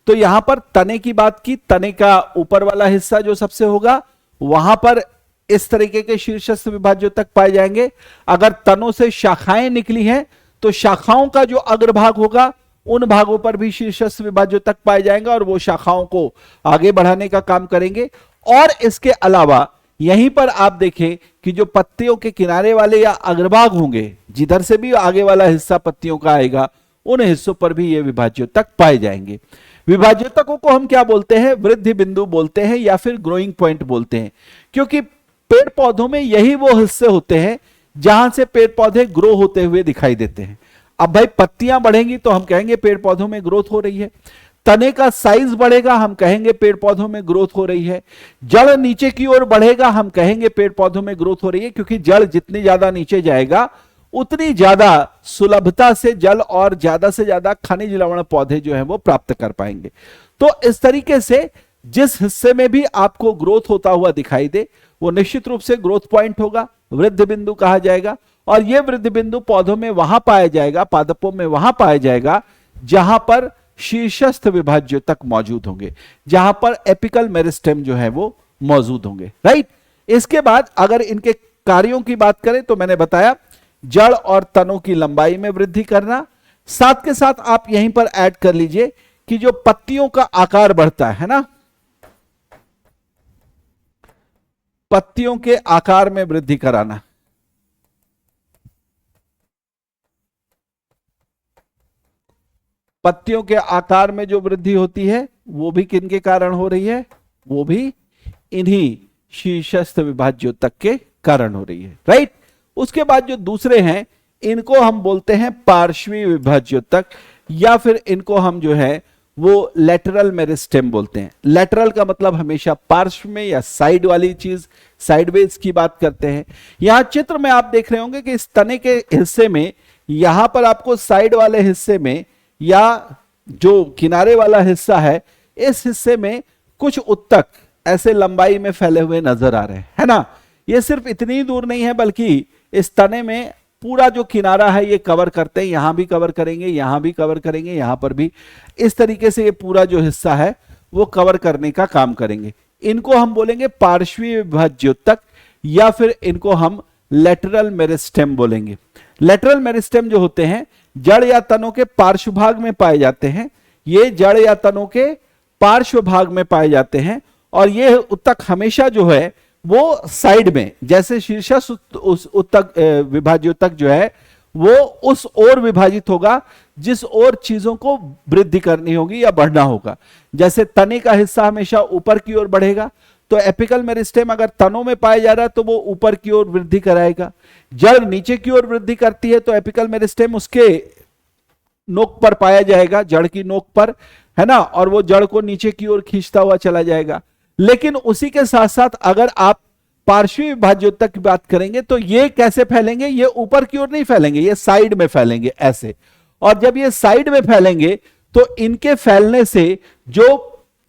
तो यहां पर तने की बात की, तने का ऊपर वाला हिस्सा जो सबसे होगा वहां पर इस तरीके के शीर्षस्थ विभाज्योतक पाए जाएंगे। अगर तनों से शाखाएं निकली हैं तो शाखाओं का जो अग्रभाग होगा उन भागों पर भी शीर्षस्थ विभाज्योतक पाए जाएंगे और वो शाखाओं को आगे बढ़ाने का काम करेंगे। और इसके अलावा यहीं पर आप देखें कि जो पत्तियों के किनारे वाले या अग्रभाग होंगे, जिधर से भी आगे वाला हिस्सा पत्तियों का आएगा, उन हिस्सों पर भी ये विभाज्योतक पाए जाएंगे। विभाज्योतकों को हम क्या बोलते हैं, वृद्धि बिंदु बोलते हैं या फिर ग्रोइंग पॉइंट बोलते हैं, क्योंकि पेड़ पौधों में यही वो हिस्से होते हैं जहां से पेड़ पौधे ग्रो होते हुए दिखाई देते हैं। अब भाई पत्तियां बढ़ेंगी तो हम कहेंगे पेड़ पौधों में ग्रोथ हो रही है, तने का साइज बढ़ेगा हम कहेंगे पेड़ पौधों में ग्रोथ हो रही है, जड़ नीचे की ओर बढ़ेगा हम कहेंगे पेड़ पौधों में ग्रोथ हो रही है, क्योंकि जड़ जितनी ज्यादा नीचे जाएगा उतनी ज्यादा सुलभता से जल और ज्यादा से ज्यादा खनिज लवण पौधे जो है वो प्राप्त कर पाएंगे। तो इस तरीके से जिस हिस्से में भी आपको ग्रोथ होता हुआ दिखाई दे वो निश्चित रूप से ग्रोथ पॉइंट होगा, वृद्धि बिंदु कहा जाएगा। और यह वृद्धि बिंदु पौधों में वहां पाया जाएगा, पादपों में वहां पाया जाएगा जहां पर शीर्षस्थ विभाज्योतक मौजूद होंगे, जहां पर एपिकल मेरिस्टेम जो है वो मौजूद होंगे, राइट। इसके बाद अगर इनके कार्यों की बात करें तो मैंने बताया जड़ और तनों की लंबाई में वृद्धि करना, साथ के साथ आप यहीं पर ऐड कर लीजिए कि जो पत्तियों का आकार बढ़ता है ना, पत्तियों के आकार में वृद्धि कराना। पत्तियों के आकार में जो वृद्धि होती है वो भी किन के कारण हो रही है, वो भी इन्हीं शीर्षस्थ विभाज्योतक के कारण हो रही है, राइट। उसके बाद जो दूसरे हैं इनको हम बोलते हैं पार्श्वी विभाज्योतक, या फिर इनको हम जो है वो लेटरल मेरिस्टेम बोलते हैं। लेटरल का मतलब हमेशा पार्श्व में या साइड वाली चीज, साइडवेज की बात करते हैं। यहां चित्र में आप देख रहे होंगे कि इस तने के हिस्से में यहां पर आपको साइड वाले हिस्से में या जो किनारे वाला हिस्सा है, इस हिस्से में कुछ उत्तक ऐसे लंबाई में फैले हुए नजर आ रहे हैं, है ना। ये सिर्फ इतनी ही दूर नहीं है, बल्कि इस तने में पूरा जो किनारा है ये कवर करते हैं। यहां भी कवर करेंगे, यहां भी कवर करेंगे, यहां पर भी। इस तरीके से ये पूरा जो हिस्सा है वो कवर करने का काम करेंगे। इनको हम बोलेंगे पार्श्वीय विभाज्योतक या फिर इनको हम लेटरल मेरिस्टेम बोलेंगे। लेटरल मेरिस्टेम जो होते हैं जड़ या तनों के पार्श्व भाग में पाए जाते हैं। ये जड़ या तनों के पार्श्व भाग में पाए जाते हैं और ये उत्तक हमेशा जो है वो साइड में, जैसे शीर्षस उस उत्तक विभाज्योतक जो है वो उस ओर विभाजित होगा जिस ओर चीजों को वृद्धि करनी होगी या बढ़ना होगा। जैसे तने का हिस्सा हमेशा ऊपर की ओर बढ़ेगा, तो एपिकल मेरिस्टेम अगर तनों में पाया जा रहा है तो वो ऊपर की ओर वृद्धि कराएगा। जड़ नीचे की ओर वृद्धि करती है तो एपिकल मेरिस्टेम उसके नोक पर पाया जाएगा, जड़ की नोक पर, है ना, और वो जड़ को नीचे की ओर खींचता हुआ चला जाएगा। लेकिन उसी के साथ साथ अगर आप पार्श्वी विभाज्योतक की बात करेंगे तो ये कैसे फैलेंगे, ये ऊपर की ओर नहीं फैलेंगे, ये साइड में फैलेंगे ऐसे। और जब ये साइड में फैलेंगे तो इनके फैलने से जो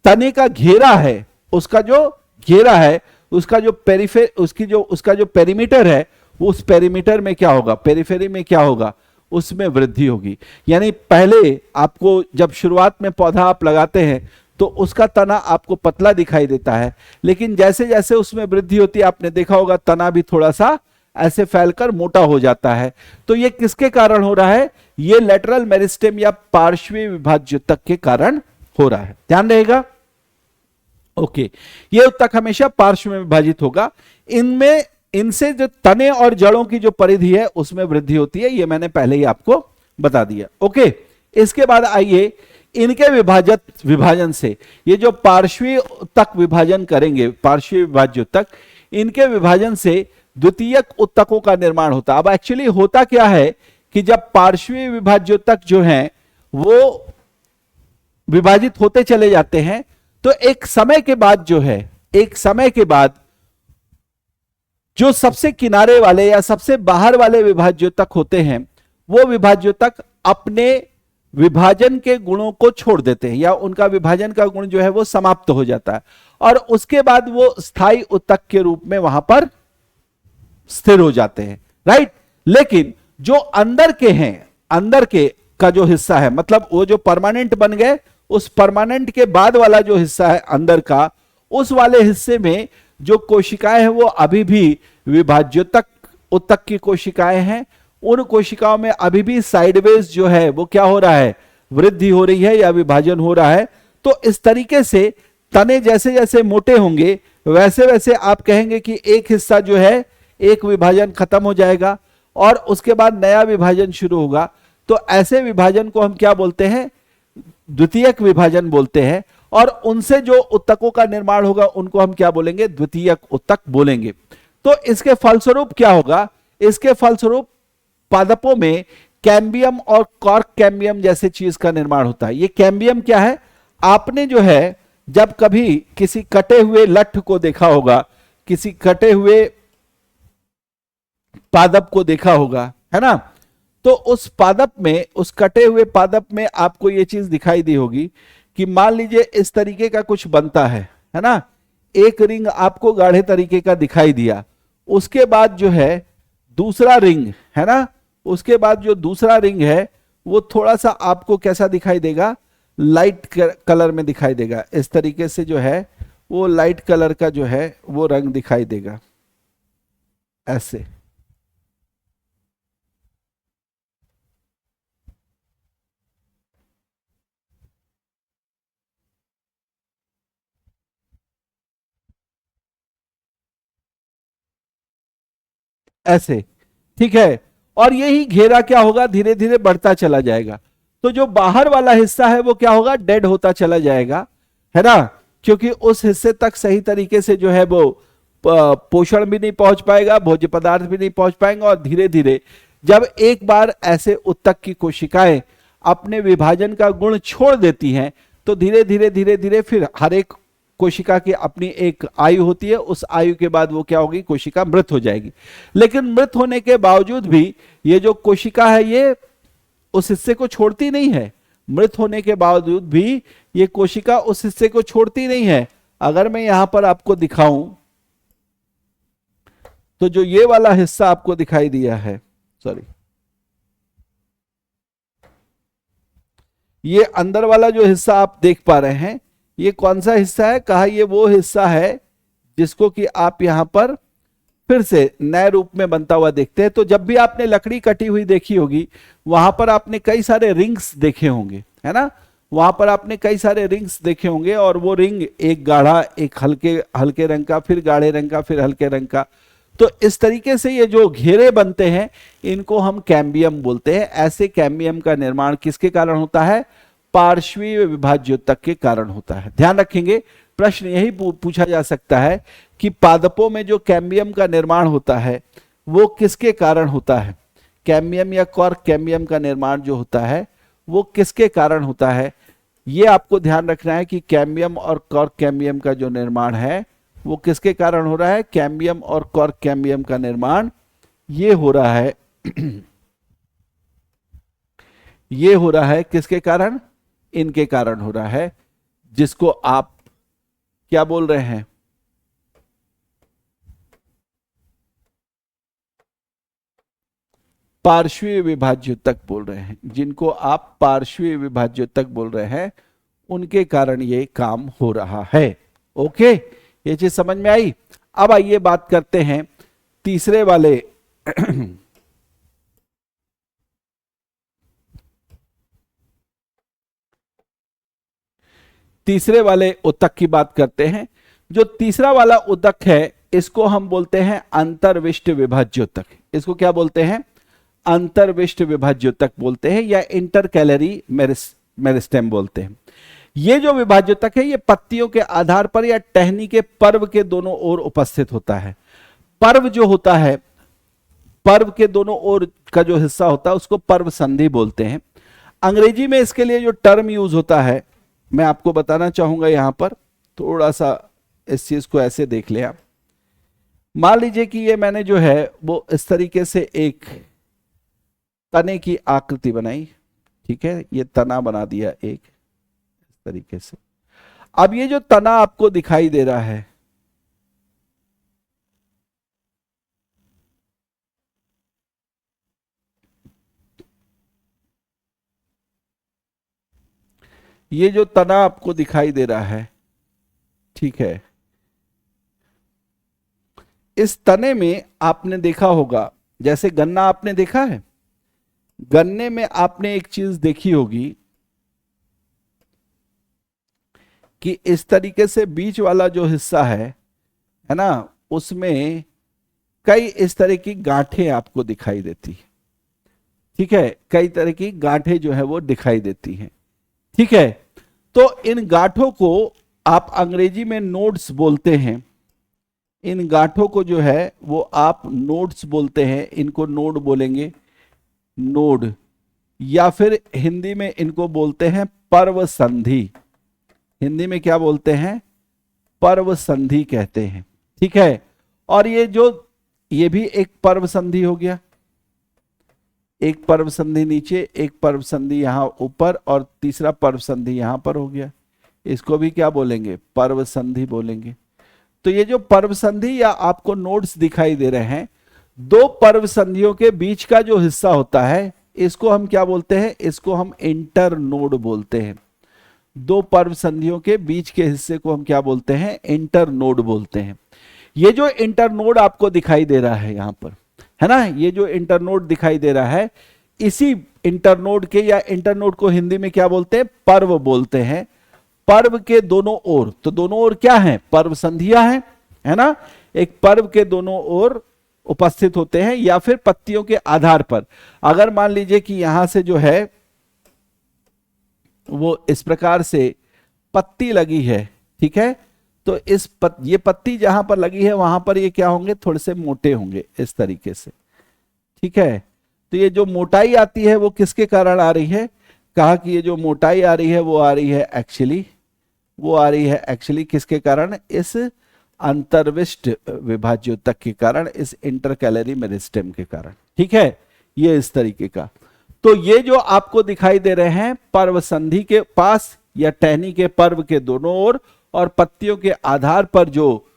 तने का घेरा है, उसका जो घेरा है, उसका जो पेरीमीटर है, उस पेरीमीटर में क्या होगा, पेरिफेरी में क्या होगा, उसमें वृद्धि होगी। यानी पहले आपको जब शुरुआत में पौधा आप लगाते हैं तो उसका तना आपको पतला दिखाई देता है, लेकिन जैसे जैसे उसमें वृद्धि होती है आपने देखा होगा तना भी थोड़ा सा ऐसे फैलकर मोटा हो जाता है। तो ये किसके कारण हो रहा है, ये लेटरल मेरिस्टेम या पार्श्वी विभाज्योतक के कारण हो रहा है, ध्यान रहेगा। ओके, ये उत्तक हमेशा पार्श्व में विभाजित होगा। इनसे जो तने और जड़ों की जो परिधि है उसमें वृद्धि होती है, ये मैंने पहले ही आपको बता दिया। ओके, इसके बाद आइए इनके विभाजन से, ये जो पार्श्वी उत्तक विभाजन करेंगे, पार्श्वी विभाज्योतक, इनके विभाजन से द्वितीयक उत्तकों का निर्माण होता है। अब एक्चुअली होता क्या है कि जब पार्श्वी विभाज्योतक जो हैं वो विभाजित होते चले जाते हैं तो एक समय के बाद जो सबसे किनारे वाले या सबसे बाहर वाले विभाज्योतक होते हैं, वो विभाज्योतक अपने विभाजन के गुणों को छोड़ देते हैं या उनका विभाजन का गुण जो है वो समाप्त हो जाता है और उसके बाद वो स्थायी उत्तक के रूप में वहां पर स्थिर हो जाते हैं, राइट। लेकिन जो अंदर के हैं, अंदर के का जो हिस्सा है, मतलब वो जो परमानेंट बन गए, उस परमानेंट के बाद वाला जो हिस्सा है अंदर का, उस वाले हिस्से में जो कोशिकाएं हैं वो अभी भी विभाज्योतक उत्तक की कोशिकाएं हैं। उन कोशिकाओं में अभी भी साइडवेज जो है वो क्या हो रहा है, वृद्धि हो रही है या विभाजन हो रहा है। तो इस तरीके से तने जैसे जैसे मोटे होंगे वैसे वैसे आप कहेंगे कि एक हिस्सा जो है, एक विभाजन खत्म हो जाएगा और उसके बाद नया विभाजन शुरू होगा। तो ऐसे विभाजन को हम क्या बोलते हैं, द्वितीयक विभाजन बोलते हैं। और उनसे जो उत्तकों का निर्माण होगा उनको हम क्या बोलेंगे, द्वितीयक उत्तक बोलेंगे। तो इसके फलस्वरूप क्या होगा, इसके फलस्वरूप पादपों में कैम्बियम और कॉर्क कैम्बियम जैसे चीज का निर्माण होता है। ये कैम्बियम क्या है, आपने जो है जब कभी किसी कटे हुए लट्ठ को देखा होगा, किसी कटे हुए पादप को देखा होगा, है ना, तो उस पादप में, उस कटे हुए पादप में आपको ये चीज दिखाई दी होगी कि मान लीजिए इस तरीके का कुछ बनता है ना, एक रिंग आपको गाढ़े तरीके का दिखाई दिया, उसके बाद जो है दूसरा रिंग है ना, उसके बाद जो दूसरा रिंग है वो थोड़ा सा आपको कैसा दिखाई देगा, लाइट कलर में दिखाई देगा। इस तरीके से जो है वो लाइट कलर का जो है वो रंग दिखाई देगा ऐसे। ऐसे, ठीक है। और यही घेरा क्या होगा, धीरे धीरे बढ़ता चला जाएगा। तो जो बाहर वाला हिस्सा है वो क्या होगा, डेड होता चला जाएगा, है ना, क्योंकि उस हिस्से तक सही तरीके से जो है वो पोषण भी नहीं पहुंच पाएगा, भोज्य पदार्थ भी नहीं पहुंच पाएंगे। और धीरे धीरे जब एक बार ऐसे उत्तक की कोशिकाएं अपने विभाजन का गुण छोड़ देती हैं तो धीरे धीरे धीरे धीरे फिर हर एक कोशिका की अपनी एक आयु होती है, उस आयु के बाद वो क्या होगी, कोशिका मृत हो जाएगी। लेकिन मृत होने के बावजूद भी ये जो कोशिका है ये उस हिस्से को छोड़ती नहीं है। मृत होने के बावजूद भी ये कोशिका उस हिस्से को छोड़ती नहीं है। अगर मैं यहां पर आपको दिखाऊं तो जो ये वाला हिस्सा आपको दिखाई दिया है, सॉरी, ये अंदर वाला जो हिस्सा आप देख पा रहे हैं, ये कौन सा हिस्सा है, कहा ये वो हिस्सा है जिसको कि आप यहां पर फिर से नए रूप में बनता हुआ देखते हैं। तो जब भी आपने लकड़ी कटी हुई देखी होगी, वहां पर आपने कई सारे रिंग्स देखे होंगे, है ना, वहां पर आपने कई सारे रिंग्स देखे होंगे, और वो रिंग एक गाढ़ा, एक हल्के हल्के रंग का, फिर गाढ़े रंग का, फिर हल्के रंग का। तो इस तरीके से ये जो घेरे बनते हैं इनको हम कैम्बियम बोलते हैं। ऐसे कैम्बियम का निर्माण किसके कारण होता है, पार्श्वीय विभाज्योतक के कारण होता है। ध्यान रखेंगे, प्रश्न यही पूछा जा सकता है कि पादपों में जो कैम्बियम का निर्माण होता है वो किसके कारण होता है। कैम्बियम या कॉर्क कैम्बियम का निर्माण जो होता है वो किसके कारण होता है, ये आपको ध्यान रखना है कि कैम्बियम और कॉर्क कैम्बियम का जो निर्माण है वो किसके कारण हो रहा है। कैम्बियम और कॉर्क कैम्बियम का निर्माण ये हो रहा है ये हो रहा है किसके कारण, इनके कारण हो रहा है, जिसको आप क्या बोल रहे हैं, पार्श्वीय विभाज्योतक बोल रहे हैं। जिनको आप पार्श्वीय विभाज्योतक बोल रहे हैं उनके कारण ये काम हो रहा है। ओके, ये चीज समझ में आई। अब आइए बात करते हैं तीसरे वाले तीसरे वाले उतक की बात करते हैं। जो तीसरा वाला उतक है इसको हम बोलते हैं अंतर्विष्ट विभाज्योतक। इसको क्या बोलते हैं, अंतर्विष्ट विभाज्योतक बोलते हैं, या इंटर कैलरी मेरिस्टेम बोलते हैं। ये जो विभाज्योतक है ये पत्तियों के आधार पर या टहनी के पर्व के दोनों ओर उपस्थित होता है। पर्व जो होता है, पर्व के दोनों ओर का जो हिस्सा होता है उसको पर्व संधि बोलते हैं। अंग्रेजी में इसके लिए जो टर्म यूज होता है मैं आपको बताना चाहूंगा। यहां पर थोड़ा सा इस चीज को ऐसे देख ले आप। मान लीजिए कि ये मैंने जो है वो इस तरीके से एक तने की आकृति बनाई, ठीक है, ये तना बना दिया एक इस तरीके से। अब ये जो तना आपको दिखाई दे रहा है, ये जो तना आपको दिखाई दे रहा है, ठीक है, इस तने में आपने देखा होगा, जैसे गन्ना आपने देखा है, गन्ने में आपने एक चीज देखी होगी कि इस तरीके से बीच वाला जो हिस्सा है ना, उसमें कई इस तरह की गांठें आपको दिखाई देती है, ठीक है, कई तरह की गांठें जो है वो दिखाई देती हैं, ठीक है। तो इन गांठों को आप अंग्रेजी में नोड्स बोलते हैं। इन गांठों को जो है वो आप नोड्स बोलते हैं, इनको नोड बोलेंगे, नोड, या फिर हिंदी में इनको बोलते हैं पर्व संधि। हिंदी में क्या बोलते हैं, पर्व संधि कहते हैं, ठीक है। और ये भी एक पर्व संधि हो गया, एक पर्व संधि नीचे, एक पर्व संधि यहां ऊपर, और तीसरा पर्व संधि यहां पर हो गया। इसको भी क्या बोलेंगे, पर्व संधि बोलेंगे। तो ये जो पर्व संधि या आपको नोड्स दिखाई दे रहे हैं, दो पर्व संधियों के बीच का जो हिस्सा होता है इसको हम क्या बोलते हैं, इसको हम इंटर नोड बोलते हैं। दो पर्व संधियों के बीच के हिस्से को हम क्या बोलते हैं, इंटर नोड बोलते हैं। ये जो इंटर नोड आपको दिखाई दे रहा है यहां पर, है ना, ये जो इंटरनोड दिखाई दे रहा है, इसी इंटरनोड के या इंटरनोड को हिंदी में क्या बोलते हैं, पर्व बोलते हैं। पर्व के दोनों ओर, तो दोनों ओर क्या है, पर्व संधियां हैं, है ना, एक पर्व के दोनों ओर उपस्थित होते हैं, या फिर पत्तियों के आधार पर। अगर मान लीजिए कि यहां से जो है वो इस प्रकार से पत्ती लगी है, ठीक है, तो ये पत्ती जहां पर लगी है वहां पर ये क्या होंगे, थोड़े से मोटे होंगे इस तरीके से, ठीक है। तो ये जो मोटाई आती है वो किसके कारण आ रही है, कहा कि ये जो मोटाई आ रही है वो आ रही है एक्चुअली किसके कारण, इस अंतर्विष्ट विभाज्योतक के कारण, इस इंटरकैलरी मेरिस्टेम के कारण। ठीक है, ये इस तरीके का। तो ये जो आपको दिखाई दे रहे हैं पर्व संधि के पास या टहनी के पर्व के दोनों ओर और पत्तियों के आधार पर जो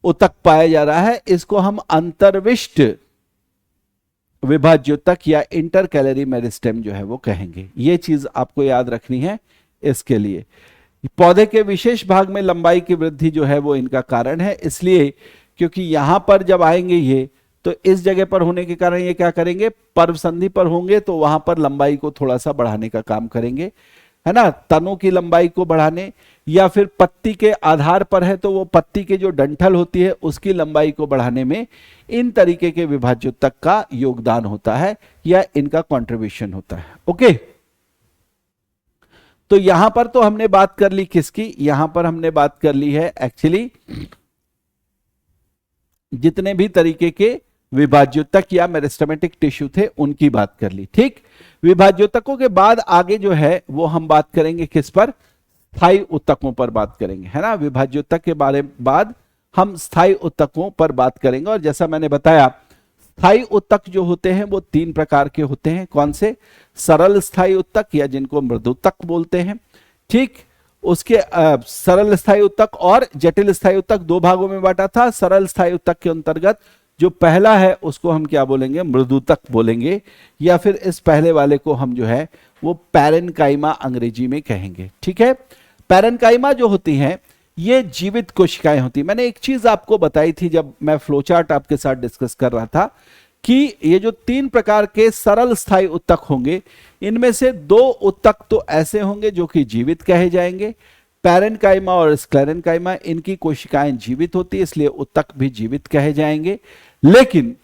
उतक पाया जा रहा है, इसको हम अंतर्विष्ट विभाज्योतक या इंटरकैलरी मेरिस्टेम जो है वो कहेंगे। ये चीज आपको याद रखनी है। इसके लिए पौधे के विशेष भाग में लंबाई की वृद्धि जो है वो इनका कारण है, इसलिए क्योंकि यहां पर जब आएंगे ये, तो इस जगह पर होने के कारण ये क्या करेंगे, पर्व संधि पर होंगे तो वहां पर लंबाई को थोड़ा सा बढ़ाने का काम करेंगे, है ना, तनों की लंबाई को बढ़ाने, या फिर पत्ती के आधार पर है तो वो पत्ती के जो डंठल होती है उसकी लंबाई को बढ़ाने में इन तरीके के विभाज्योतक का योगदान होता है या इनका कंट्रीब्यूशन होता है। ओके, तो यहां पर तो हमने बात कर ली किसकी, यहां पर हमने बात कर ली है एक्चुअली जितने भी तरीके के विभाज्योतक या मेरिस्टेमेटिक टिश्यू थे उनकी बात कर ली। ठीक, विभाज्योतकों के बाद आगे जो है वो हम बात करेंगे किस पर, स्थायी उत्तकों पर बात करेंगे, है ना। विभाज्योतक के बारे बाद हम स्थायी उत्तकों पर बात करेंगे। और जैसा मैंने बताया स्थायी उत्तक जो होते हैं वो 3 प्रकार के होते हैं। कौन से, सरल स्थायी उत्तक या जिनको मृदुतक बोलते हैं। ठीक, उसके सरल स्थायी उत्तक और जटिल स्थायी उत्तक 2 भागों में बांटा था। सरल स्थायी उत्तक के अंतर्गत जो पहला है उसको हम क्या बोलेंगे, मृदुतक बोलेंगे, या फिर इस पहले वाले को हम जो है वो पैरेन्काइमा अंग्रेजी में कहेंगे। ठीक है, पैरेन्काइमा जो होती हैं ये जीवित कोशिकाएं होती। मैंने एक चीज आपको बताई थी जब मैं फ्लोचार्ट आपके साथ डिस्कस कर रहा था कि ये जो 3 प्रकार के सरल स्थायी उत्तक होंगे, इनमें से 2 उत्तक तो ऐसे होंगे जो कि जीवित कहे जाएंगे। पैरेन्काइमा और स्क्लेरेन्काइमा, इनकी कोशिकाएं जीवित होती है इसलिए उत्तक भी जीवित कहे जाएंगे। लेकिन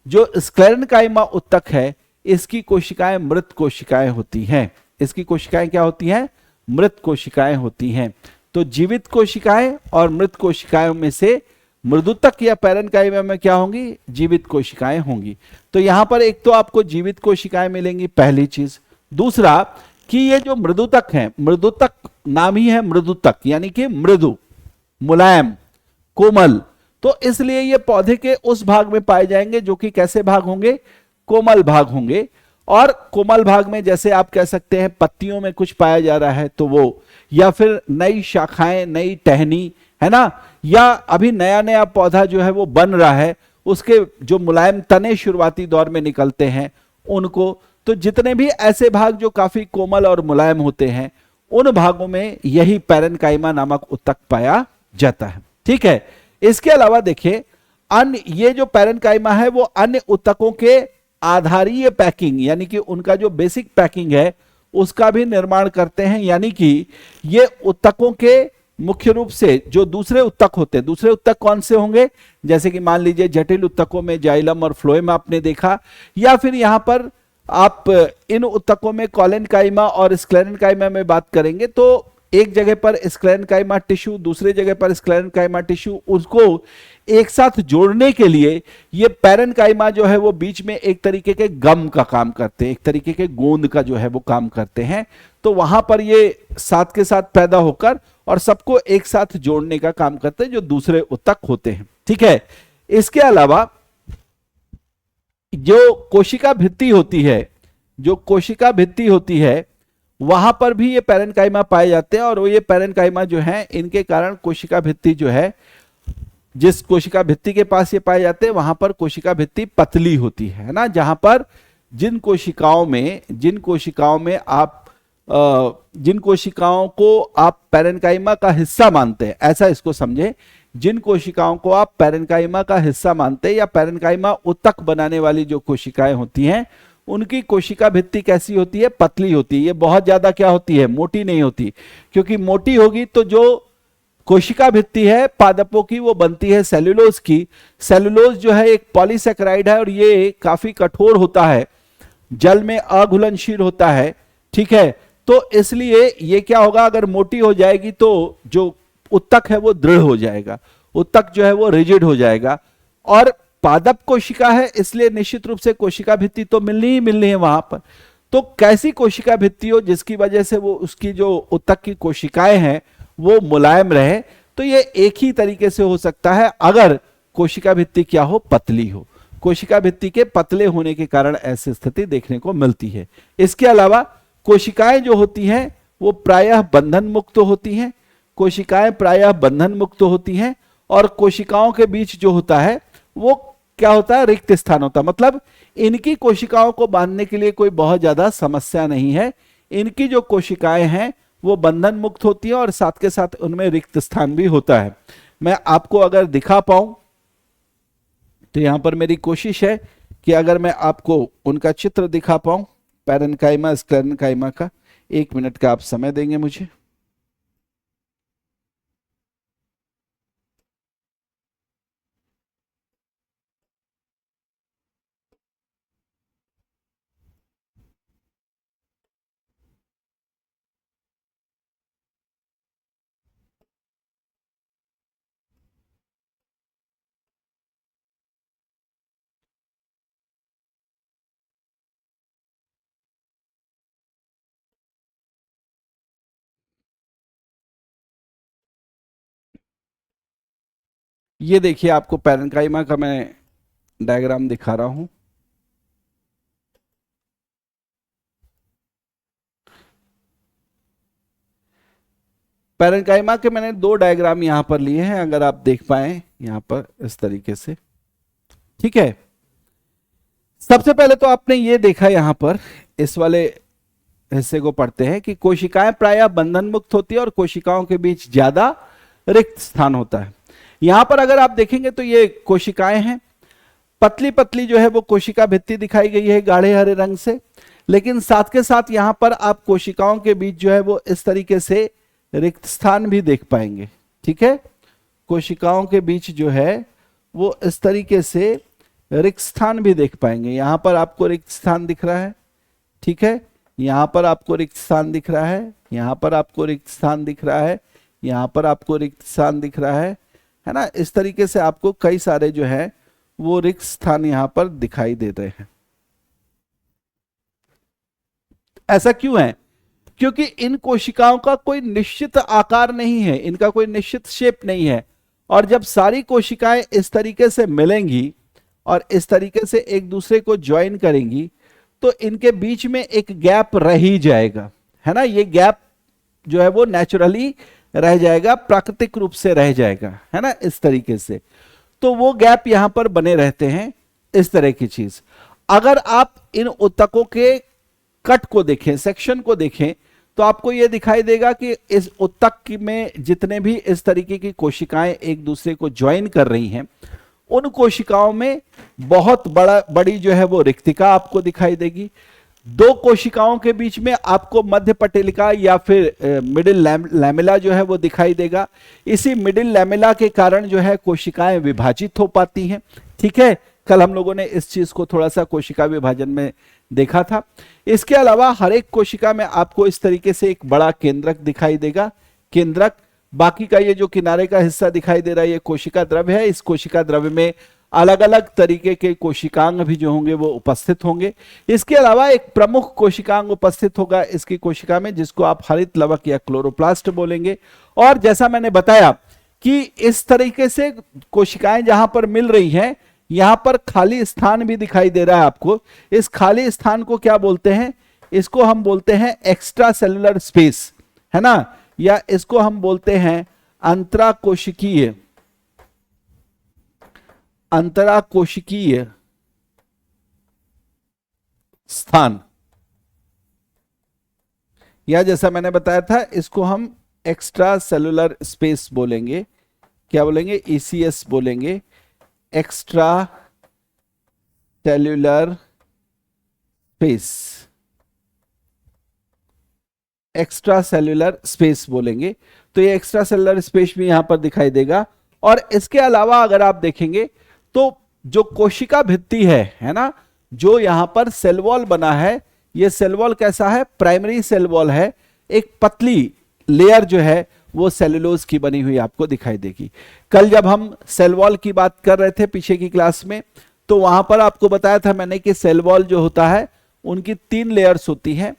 जो स्क्लेरेन्काइमा उत्तक है इसकी कोशिकाएं मृत कोशिकाएं होती हैं। इसकी कोशिकाएं क्या होती हैं, मृत कोशिकाएं होती हैं। तो जीवित कोशिकाएं और मृत कोशिकाओं में से मृदुतक या पैरेन्काइमा में क्या होंगी, जीवित कोशिकाएं होंगी। तो यहां पर एक तो आपको जीवित कोशिकाएं मिलेंगी, पहली चीज। दूसरा कि ये जो मृदुतक है, मृदुतक नाम ही है मृदुतक, यानी कि मृदु, मुलायम, कोमल, तो इसलिए ये पौधे के उस भाग में पाए जाएंगे जो कि कैसे भाग होंगे, कोमल भाग होंगे। और कोमल भाग में जैसे आप कह सकते हैं पत्तियों में कुछ पाया जा रहा है तो वो, या फिर नई शाखाएं, नई टहनी, है ना, या अभी नया नया पौधा जो है वो बन रहा है, उसके जो मुलायम तने शुरुआती दौर में निकलते हैं उनको। तो जितने भी ऐसे भाग जो काफी कोमल और मुलायम होते हैं उन भागों में यही पैरेन्काइमा नामक उत्तक पाया जाता है। ठीक है, इसके अलावा देखिए अन्य, ये जो पैरेन्काइमा है वो अन्य उत्तकों के आधारीय पैकिंग, यानी कि उनका जो बेसिक पैकिंग है उसका भी निर्माण करते हैं। यानी कि ये उत्तकों के मुख्य रूप से जो दूसरे उत्तक होते हैं, दूसरे उत्तक कौन से होंगे, जैसे कि मान लीजिए जटिल उत्तकों में जाइलम और फ्लोएम आपने देखा, या फिर यहां पर आप इन उत्तकों में कॉलेनकाइमा और स्क्लेरेन्काइमा में बात करेंगे तो एक जगह पर स्क्लेरेन्काइमा टिश्यू, दूसरे जगह पर स्क्लेरेन्काइमा टिश्यू, उसको एक साथ जोड़ने के लिए ये पैरेन्काइमा जो है वो बीच में एक तरीके के गम का काम करते हैं, एक तरीके के गोंद का जो है वो काम करते हैं। तो वहां पर ये साथ के साथ पैदा होकर और सबको एक साथ जोड़ने का काम करते हैं जो दूसरे उत्तक होते हैं। ठीक है, इसके अलावा जो कोशिका भित्ति होती है, जो कोशिका भित्ति होती है वहां पर भी ये पैरेन्काइमा पाए जाते हैं। और वो ये पैरेन्काइमा जो है इनके कारण कोशिका भित्ति जो है, जिस कोशिका भित्ति के पास ये पाए जाते हैं वहां पर कोशिका भित्ति पतली होती है ना, जहां पर जिन कोशिकाओं को आप पैरेन्काइमा का हिस्सा मानते हैं, ऐसा इसको समझे, जिन कोशिकाओं को आप पैरेन्काइमा का हिस्सा मानते हैं या पैरेन्काइमा उत्तक बनाने वाली जो कोशिकाएं होती हैं उनकी कोशिका भित्ति कैसी होती है, पतली होती है। ये बहुत ज्यादा क्या होती है, मोटी नहीं होती, क्योंकि मोटी होगी तो जो कोशिका भित्ति है पादपों की वो बनती है सेलुलोज की। सेलुलोज जो है एक पॉलीसेकेराइड है और ये काफी कठोर होता है, जल में अघुलनशील होता है। ठीक है, तो इसलिए ये क्या होगा, अगर मोटी हो जाएगी तो जो उत्तक है वो दृढ़ हो जाएगा, उत्तक जो है वो रिजिड हो जाएगा। और पादप कोशिका है इसलिए निश्चित रूप से कोशिका भित्ति तो मिलनी ही मिलनी है वहां पर। तो कैसी कोशिका भित्ति हो जिसकी वजह से वो उसकी जो ऊतक की कोशिकाएं हैं वो मुलायम रहे, तो ये एक ही तरीके से हो सकता है अगर कोशिका भित्ति क्या हो, पतली हो। कोशिका भित्ति के पतले होने के कारण ऐसी स्थिति देखने को मिलती है। इसके अलावा कोशिकाएं जो होती हैं वो प्रायः बंधन मुक्त होती हैं, कोशिकाएं प्रायः बंधन मुक्त होती हैं, और कोशिकाओं के बीच जो होता है वो क्या होता है, रिक्त स्थान होता है। मतलब इनकी कोशिकाओं को बांधने के लिए कोई बहुत ज्यादा समस्या नहीं है। इनकी जो कोशिकाएं हैं वो बंधन मुक्त होती है और साथ के साथ उनमें रिक्त स्थान भी होता है। मैं आपको अगर दिखा पाऊं तो यहां पर मेरी कोशिश है कि अगर मैं आपको उनका चित्र दिखा पाऊं, पैरेन्काइमा स्क्लेरेन्काइमा का। 1 मिनट का आप समय देंगे मुझे। ये देखिए, आपको पैरेन्काइमा का मैं डायग्राम दिखा रहा हूं। पैरेन्काइमा के मैंने 2 डायग्राम यहां पर लिए हैं, अगर आप देख पाए यहां पर इस तरीके से। ठीक है, सबसे पहले तो आपने ये देखा यहां पर, इस वाले हिस्से को पढ़ते हैं कि कोशिकाएं प्रायः बंधन मुक्त होती है और कोशिकाओं के बीच ज्यादा रिक्त स्थान होता है। यहां पर अगर आप देखेंगे तो ये कोशिकाएं हैं, पतली पतली जो है वो कोशिका भित्ति दिखाई गई है गाढ़े हरे रंग से, लेकिन साथ के साथ यहां पर आप कोशिकाओं के बीच जो है वो इस तरीके से रिक्त स्थान भी देख पाएंगे। ठीक है, कोशिकाओं के बीच जो है वो इस तरीके से रिक्त स्थान भी देख पाएंगे। यहां पर आपको रिक्त स्थान दिख रहा है, ठीक है, यहां पर आपको रिक्त स्थान दिख रहा है, यहां पर आपको रिक्त स्थान दिख रहा है, यहां पर आपको रिक्त स्थान दिख रहा है ना। इस तरीके से आपको कई सारे जो है वो रिक्त स्थान यहां पर दिखाई दे रहे हैं। ऐसा क्यों है? क्योंकि इन कोशिकाओं का कोई निश्चित आकार नहीं है, इनका कोई निश्चित शेप नहीं है, और जब सारी कोशिकाएं इस तरीके से मिलेंगी और इस तरीके से एक दूसरे को ज्वाइन करेंगी तो इनके बीच में एक गैप रह ही जाएगा, है ना। ये गैप जो है वो नेचुरली रह जाएगा, प्राकृतिक रूप से रह जाएगा, है ना, इस तरीके से। तो वो गैप यहां पर बने रहते हैं, इस तरह की चीज। अगर आप इन ऊतकों के कट को देखें, सेक्शन को देखें, तो आपको यह दिखाई देगा कि इस ऊतक में जितने भी इस तरीके की कोशिकाएं एक दूसरे को ज्वाइन कर रही हैं, उन कोशिकाओं में बहुत बड़ी जो है वो रिक्तिका आपको दिखाई देगी। 2 कोशिकाओं के बीच में आपको मध्य पटेलिका या फिर मिडिल लैमेला जो है वो दिखाई देगा। इसी मिडिल लैमेला के कारण जो है कोशिकाएं विभाजित हो पाती हैं। ठीक है, कल हम लोगों ने इस चीज को थोड़ा सा कोशिका विभाजन में देखा था। इसके अलावा हर एक कोशिका में आपको इस तरीके से एक बड़ा केंद्रक दिखाई देगा, केंद्रक। बाकी का ये जो किनारे का हिस्सा दिखाई दे रहा है ये कोशिका द्रव्य है। इस कोशिका द्रव्य में अलग अलग तरीके के कोशिकांग भी जो होंगे वो उपस्थित होंगे। इसके अलावा एक प्रमुख कोशिकांग उपस्थित होगा इसकी कोशिका में, जिसको आप हरित लवक या क्लोरोप्लास्ट बोलेंगे। और जैसा मैंने बताया कि इस तरीके से कोशिकाएं जहां पर मिल रही हैं, यहां पर खाली स्थान भी दिखाई दे रहा है आपको। इस खाली स्थान को क्या बोलते हैं? इसको हम बोलते हैं एक्स्ट्रा सेलुलर स्पेस, है ना, या इसको हम बोलते हैं अंतराकोशिकीय स्थान, या जैसा मैंने बताया था इसको हम एक्स्ट्रा सेलुलर स्पेस बोलेंगे। क्या बोलेंगे? ECS बोलेंगे, extra cellular space, extra cellular space बोलेंगे। तो ये एक्स्ट्रा सेल्यूलर स्पेस भी यहां पर दिखाई देगा। और इसके अलावा अगर आप देखेंगे तो जो कोशिका भित्ति है ना, जो यहां पर सेल वॉल बना है, ये सेल वॉल कैसा है? प्राइमरी सेल वॉल है। एक पतली लेयर जो है वो सेलुलोज की बनी हुई आपको दिखाई देगी। कल जब हम सेल वॉल की बात कर रहे थे पीछे की क्लास में, तो वहां पर आपको बताया था मैंने कि सेल वॉल जो होता है उनकी 3 लेयर्स होती हैं,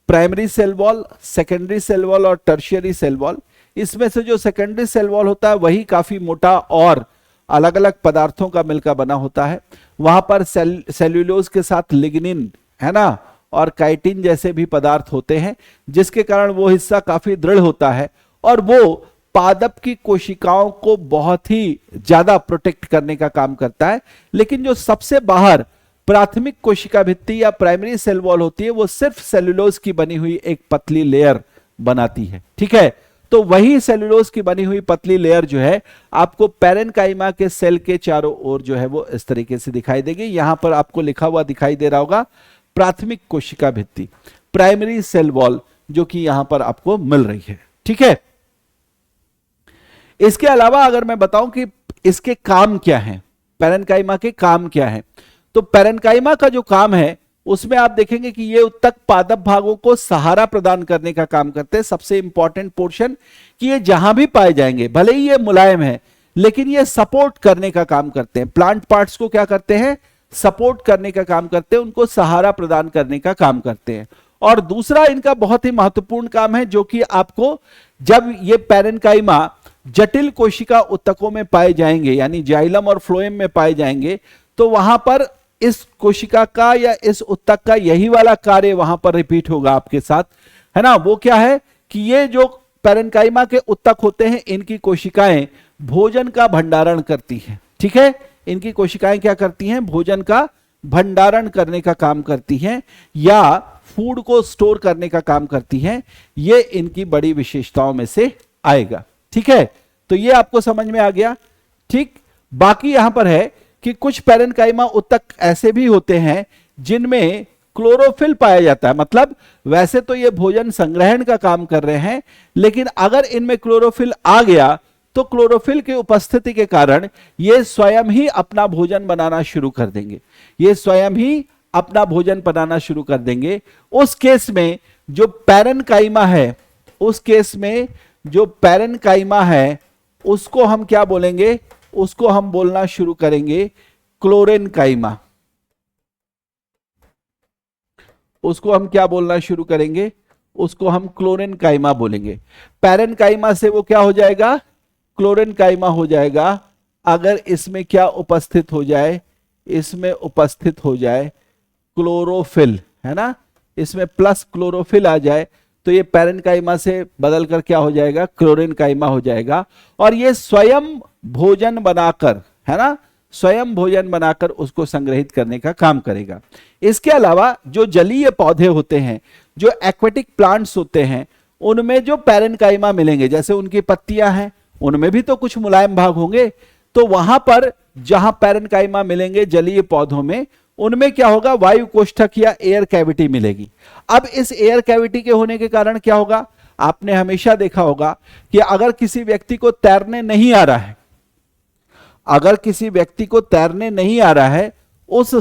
primary cell wall, secondary cell wall और टर्शियरी सेल वॉल। इसमें से जो सेकेंडरी सेल वॉल होता है वही काफी मोटा और अलग अलग पदार्थों का मिलकर बना होता है। वहां पर सेल्यूलोज के साथ लिग्निन, है ना, और काइटिन जैसे भी पदार्थ होते हैं, जिसके कारण वो हिस्सा काफी दृढ़ होता है और वो पादप की कोशिकाओं को बहुत ही ज्यादा प्रोटेक्ट करने का काम करता है। लेकिन जो सबसे बाहर प्राथमिक कोशिका भित्ति या प्राइमरी सेल वॉल होती है, वो सिर्फ सेल्यूलोज की बनी हुई एक पतली लेयर बनाती है। ठीक है, तो वही सेल्यूलोज की बनी हुई पतली लेयर जो है आपको पैरेन्काइमा के सेल के चारों ओर जो है वो इस तरीके से दिखाई देगी। यहां पर आपको लिखा हुआ दिखाई दे रहा होगा प्राथमिक कोशिका भित्ति, प्राइमरी सेल वॉल, जो कि यहां पर आपको मिल रही है। ठीक है, इसके अलावा अगर मैं बताऊं कि इसके काम क्या हैं, पैरेन्काइमा के काम क्या हैं, तो पैरेन्काइमा का जो काम है उसमें आप देखेंगे कि ये उत्तक पादप भागों को सहारा प्रदान करने का काम करते हैं। सबसे इंपॉर्टेंट पोर्शन कि ये जहां भी पाए जाएंगे, भले ही ये मुलायम है, लेकिन ये सपोर्ट करने का काम करते हैं। प्लांट पार्ट्स को क्या करते हैं, सपोर्ट करने का काम करते हैं, उनको सहारा प्रदान करने का काम करते हैं। और दूसरा इनका बहुत ही महत्वपूर्ण काम है, जो कि आपको जब ये पैरेन्काइमा जटिल कोशिका उत्तकों में पाए जाएंगे, यानी जाइलम और फ्लोएम में पाए जाएंगे, तो वहां पर इस कोशिका का या इस उत्तक का यही वाला कार्य वहां पर रिपीट होगा आपके साथ, है ना। वो क्या है कि ये जो पैरेन्काइमा के उत्तक होते हैं, इनकी कोशिकाएं भोजन का भंडारण करती हैं। ठीक है, इनकी कोशिकाएं क्या करती हैं, भोजन का भंडारण करने का काम करती हैं या फूड को स्टोर करने का काम करती हैं। ये इनकी बड़ी विशेषताओं में से आएगा। ठीक है, तो ये आपको समझ में आ गया। ठीक, बाकी यहां पर है कि कुछ पैरेन्काइमा उत्तक ऐसे भी होते हैं जिनमें क्लोरोफिल पाया जाता है। मतलब वैसे तो ये भोजन संग्रहण का काम कर रहे हैं, लेकिन अगर इनमें क्लोरोफिल आ गया तो क्लोरोफिल की उपस्थिति के कारण ये स्वयं ही अपना भोजन बनाना शुरू कर देंगे। ये स्वयं ही अपना भोजन बनाना शुरू कर देंगे। उस केस में जो पैरेन्काइमा है, उस केस में जो पैरेन्काइमा है उसको हम क्या बोलेंगे, उसको हम बोलना शुरू करेंगे क्लोरेन्काइमा। उसको हम क्या बोलना शुरू करेंगे, उसको हम क्लोरेन्काइमा बोलेंगे। पैरेन्काइमा से वो क्या हो जाएगा, क्लोरेन्काइमा हो जाएगा। अगर इसमें क्या उपस्थित हो जाए, इसमें उपस्थित हो जाए क्लोरोफिल, है ना, इसमें प्लस क्लोरोफिल आ जाए तो ये पैरेन्काइमा से बदलकर क्या हो जाएगा, क्लोरेन्काइमा हो जाएगा। और ये स्वयं भोजन बनाकर, है ना, स्वयं भोजन बनाकर उसको संग्रहित करने का काम करेगा। इसके अलावा जो जलीय पौधे होते हैं, जो एक्वेटिक प्लांट्स होते हैं, उनमें जो पैरेन्काइमा मिलेंगे, जैसे उनकी पत्तियां हैं, उनमें भी तो कुछ मुलायम भाग होंगे। तो वहां पर जहां पैरेन्काइमा मिलेंगे जलीय पौधों में, उनमें क्या होगा, वायु कोष्ठक या एयर कैविटी मिलेगी। अब इस एयर कैविटी के होने के कारण क्या होगा, आपने हमेशा देखा होगा कि अगर किसी व्यक्ति को तैरने नहीं आ रहा है, अगर किसी व्यक्ति को तैरने नहीं आ रहा है, उस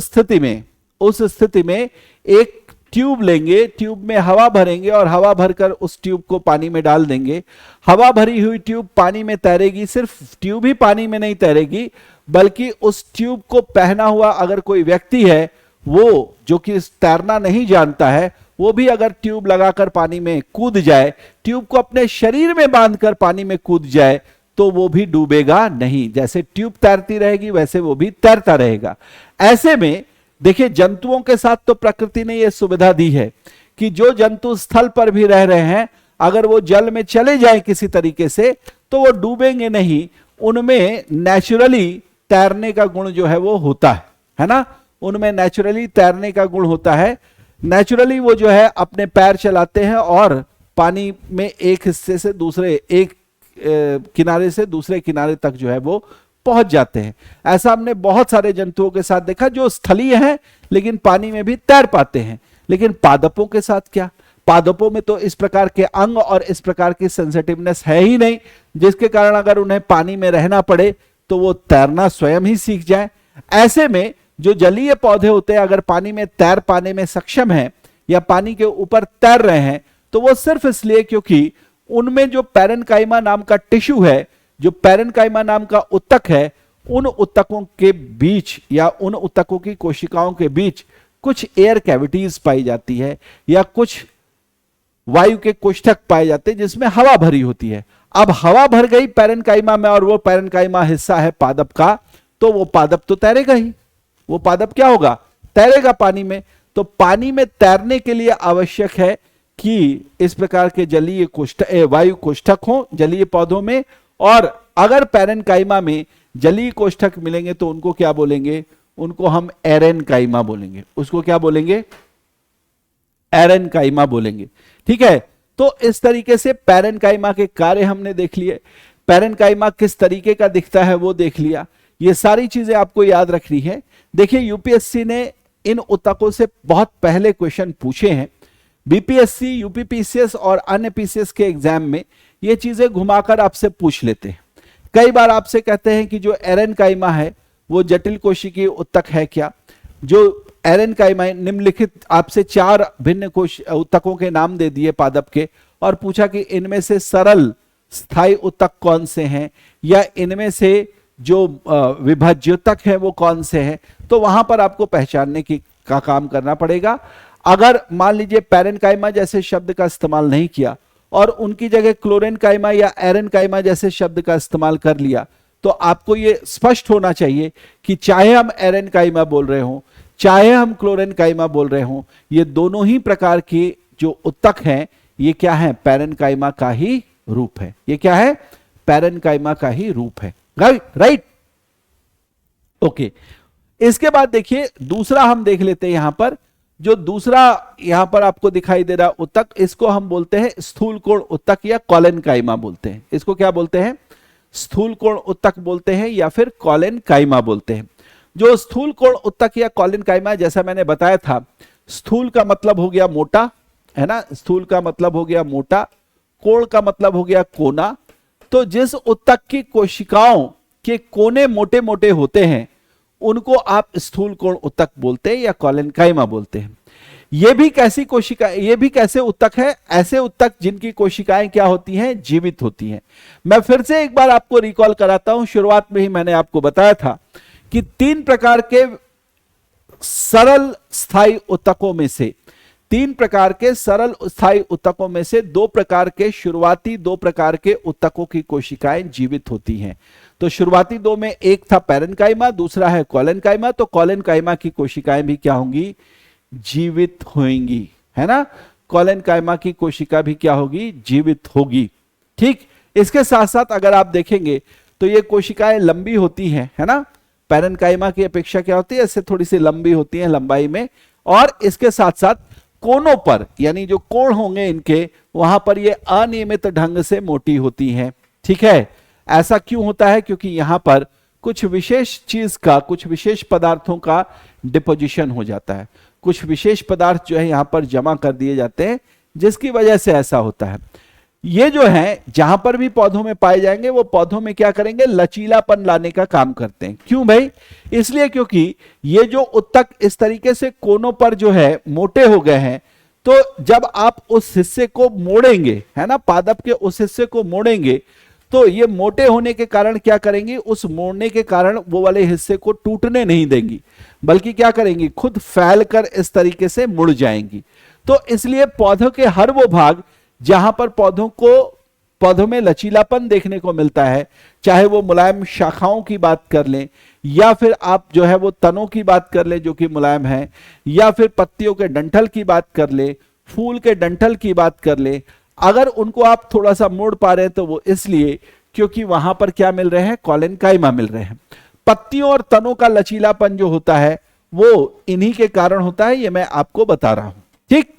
स्थिति में एक ट्यूब लेंगे, ट्यूब में हवा भरेंगे और हवा भरकर उस ट्यूब को पानी में डाल देंगे। हवा भरी हुई ट्यूब पानी में तैरेगी। सिर्फ ट्यूब ही पानी में नहीं तैरेगी, बल्कि उस ट्यूब को पहना हुआ अगर कोई व्यक्ति है, वो जो कि तैरना नहीं जानता है, वो भी अगर ट्यूब लगाकर पानी में कूद जाए, ट्यूब को अपने शरीर में बांधकर पानी में कूद जाए, तो वो भी डूबेगा नहीं। जैसे ट्यूब तैरती रहेगी वैसे वो भी तैरता रहेगा। ऐसे में देखिए, जंतुओं के साथ तो प्रकृति ने यह सुविधा दी है कि जो जंतु स्थल पर भी रह रहे हैं, अगर वो जल में चले जाएं किसी तरीके से, तो वो डूबेंगे नहीं। उनमें नेचुरली तैरने का गुण जो है वो होता है ना, उनमें नेचुरली तैरने का गुण होता है। नेचुरली वो जो है अपने पैर चलाते हैं और पानी में एक हिस्से से दूसरे, एक किनारे से दूसरे किनारे तक जो है वो पहुंच जाते हैं। ऐसा हमने बहुत सारे जंतुओं के साथ देखा जो स्थलीय हैं लेकिन पानी में भी तैर पाते हैं। लेकिन पादपों के साथ क्या, पादपों में तो इस प्रकार के अंग और इस प्रकार की सेंसिटिवनेस है ही नहीं, जिसके कारण अगर उन्हें पानी में रहना पड़े तो वो तैरना स्वयं ही सीख जाए। ऐसे में जो जलीय पौधे होते हैं, अगर पानी में तैर पाने में सक्षम है या पानी के ऊपर तैर रहे हैं, तो वो सिर्फ इसलिए क्योंकि उनमें जो पैरेन्काइमा नाम का टिश्यू है, जो पैरेन्काइमा नाम का उत्तक है, उन उत्तकों के बीच या उन उत्तकों की कोशिकाओं के बीच कुछ एयर कैविटीज पाई जाती है या कुछ वायु के कोष्ठक पाए जाते हैं जिसमें हवा भरी होती है। अब हवा भर गई पैरेन्काइमा में और वो पैरेन्काइमा हिस्सा है पादप का, तो वो पादप तो तैरेगा ही, वो पादप क्या होगा, तैरेगा पानी में। तो पानी में तैरने के लिए आवश्यक है कि इस प्रकार के जलीय कोष्ठक, वायु कोष्ठक हो जलीय पौधों में, और अगर पैरेन्काइमा में जलीय कोष्ठक मिलेंगे तो उनको क्या बोलेंगे, उनको हम एरेन्काइमा बोलेंगे। उसको क्या बोलेंगे, एरेन्काइमा बोलेंगे। ठीक है, तो इस तरीके से पैरेन्काइमा के कार्य हमने देख लिए, पैरेन्काइमा किस तरीके का दिखता है वो देख लिया। ये सारी चीजें आपको याद रखनी है। देखिए यूपीएससी ने इन ऊतकों से बहुत पहले क्वेश्चन पूछे हैं। बीपीएससी, यूपीपीसीएस और अन्य पीसीएस के एग्जाम में ये चीजें घुमाकर आपसे पूछ लेते हैं। कई बार आपसे कहते हैं कि जो एरेन्काइमा है वो जटिल कोशिकीय ऊतक है क्या। जो एरेन्काइमा निम्नलिखित, आपसे 4 भिन्न ऊतकों के नाम दे दिए पादप के, और पूछा कि इनमें से सरल स्थायी ऊतक कौन से हैं, या इनमें से जो विभाज्योतक है वो कौन से हैं। तो वहां पर आपको पहचानने का काम करना पड़ेगा। अगर मान लीजिए पैरेन्काइमा जैसे शब्द का इस्तेमाल नहीं किया और उनकी जगह क्लोरेन्काइमा या एरेन्काइमा जैसे शब्द का इस्तेमाल कर लिया, तो आपको ये स्पष्ट होना चाहिए कि चाहे हम एरेन्काइमा बोल रहे हों, चाहे हम क्लोरेन्काइमा बोल रहे हों, ये दोनों ही प्रकार के जो ऊतक हैं ये क्या है, पैरेन्काइमा का ही रूप है। ये क्या है, पैरेन्काइमा का ही रूप है। Right, okay. इसके बाद देखिए दूसरा हम देख लेते हैं। यहां पर जो दूसरा यहां पर आपको दिखाई दे रहा ऊतक, इसको हम बोलते हैं स्थूल कोण ऊतक या कॉलेनकाइमा बोलते हैं। इसको क्या बोलते हैं, स्थूल कोण ऊतक बोलते हैं या फिर कॉलेनकाइमा बोलते हैं। जो स्थूल कोण ऊतक या कॉलेनकाइमा, जैसा मैंने बताया था, स्थूल का मतलब हो गया मोटा, है ना, स्थूल का मतलब हो गया मोटा, कोण का मतलब हो गया कोना। तो जिस ऊतक की कोशिकाओं के कोने मोटे मोटे होते हैं उनको आप स्थूल कोण ऊतक बोलते हैं या कॉलेनकाइमा बोलते हैं। ये भी कैसी कोशिका, ये भी कैसे ऊतक है, ऐसे ऊतक जिनकी कोशिकाएं क्या होती हैं, जीवित होती हैं। मैं फिर से एक बार आपको रिकॉल कराता हूं, शुरुआत में ही मैंने आपको बताया था कि 3 प्रकार के सरल स्थायी ऊतकों में से, 3 प्रकार के सरल स्थायी ऊतकों में से 2 प्रकार के, शुरुआती 2 प्रकार के ऊतकों की कोशिकाएं जीवित होती हैं। तो शुरुआती 2 में एक था पैरेन्काइमा, दूसरा है कॉलेनकाइमा। तो कॉलेनकाइमा की कोशिकाएं भी क्या होंगी, जीवित होंगी, है ना। कॉलेनकाइमा की कोशिका भी क्या होगी, जीवित होगी। ठीक, इसके साथ साथ अगर आप देखेंगे तो ये कोशिकाएं लंबी होती हैं, है ना। पैरेन्काइमा की अपेक्षा क्या होती है, इससे थोड़ी सी लंबी होती है लंबाई में, और इसके साथ साथ कोनों पर, यानी जो कोण होंगे इनके, वहां पर ये अनियमित ढंग से मोटी होती हैं। ठीक है, ऐसा क्यों होता है, क्योंकि यहां पर कुछ विशेष चीज का, कुछ विशेष पदार्थों का डिपोजिशन हो जाता है, कुछ विशेष पदार्थ जो है यहां पर जमा कर दिए जाते हैं, जिसकी वजह से ऐसा होता है। ये जो है जहां पर भी पौधों में पाए जाएंगे वो पौधों में क्या करेंगे, लचीलापन लाने का काम करते हैं। क्यों भाई, इसलिए क्योंकि ये जो ऊतक इस तरीके से कोनों पर जो है मोटे हो गए हैं, तो जब आप उस हिस्से को मोड़ेंगे, है ना, पादप के उस हिस्से को मोड़ेंगे, तो ये मोटे होने के कारण क्या करेंगी, उस मोड़ने के कारण वो वाले हिस्से को टूटने नहीं देंगी, बल्कि क्या करेंगी, खुद फैलकर इस तरीके से मुड़ जाएंगी। तो इसलिए पौधों के हर वो भाग जहां पर पौधों में लचीलापन देखने को मिलता है, चाहे वो मुलायम शाखाओं की बात कर लें, या फिर आप जो है वो तनों की बात कर लें जो कि मुलायम है, या फिर पत्तियों के डंठल की बात कर ले, फूल के डंठल की बात कर ले, अगर उनको आप थोड़ा सा मोड़ पा रहे हैं तो वो इसलिए क्योंकि वहां पर क्या मिल रहे हैं, कॉलेनकाइमा मिल रहे हैं। पत्तियों और तनों का लचीलापन जो होता है वो इन्हीं के कारण होता है, ये मैं आपको बता रहा हूं। ठीक,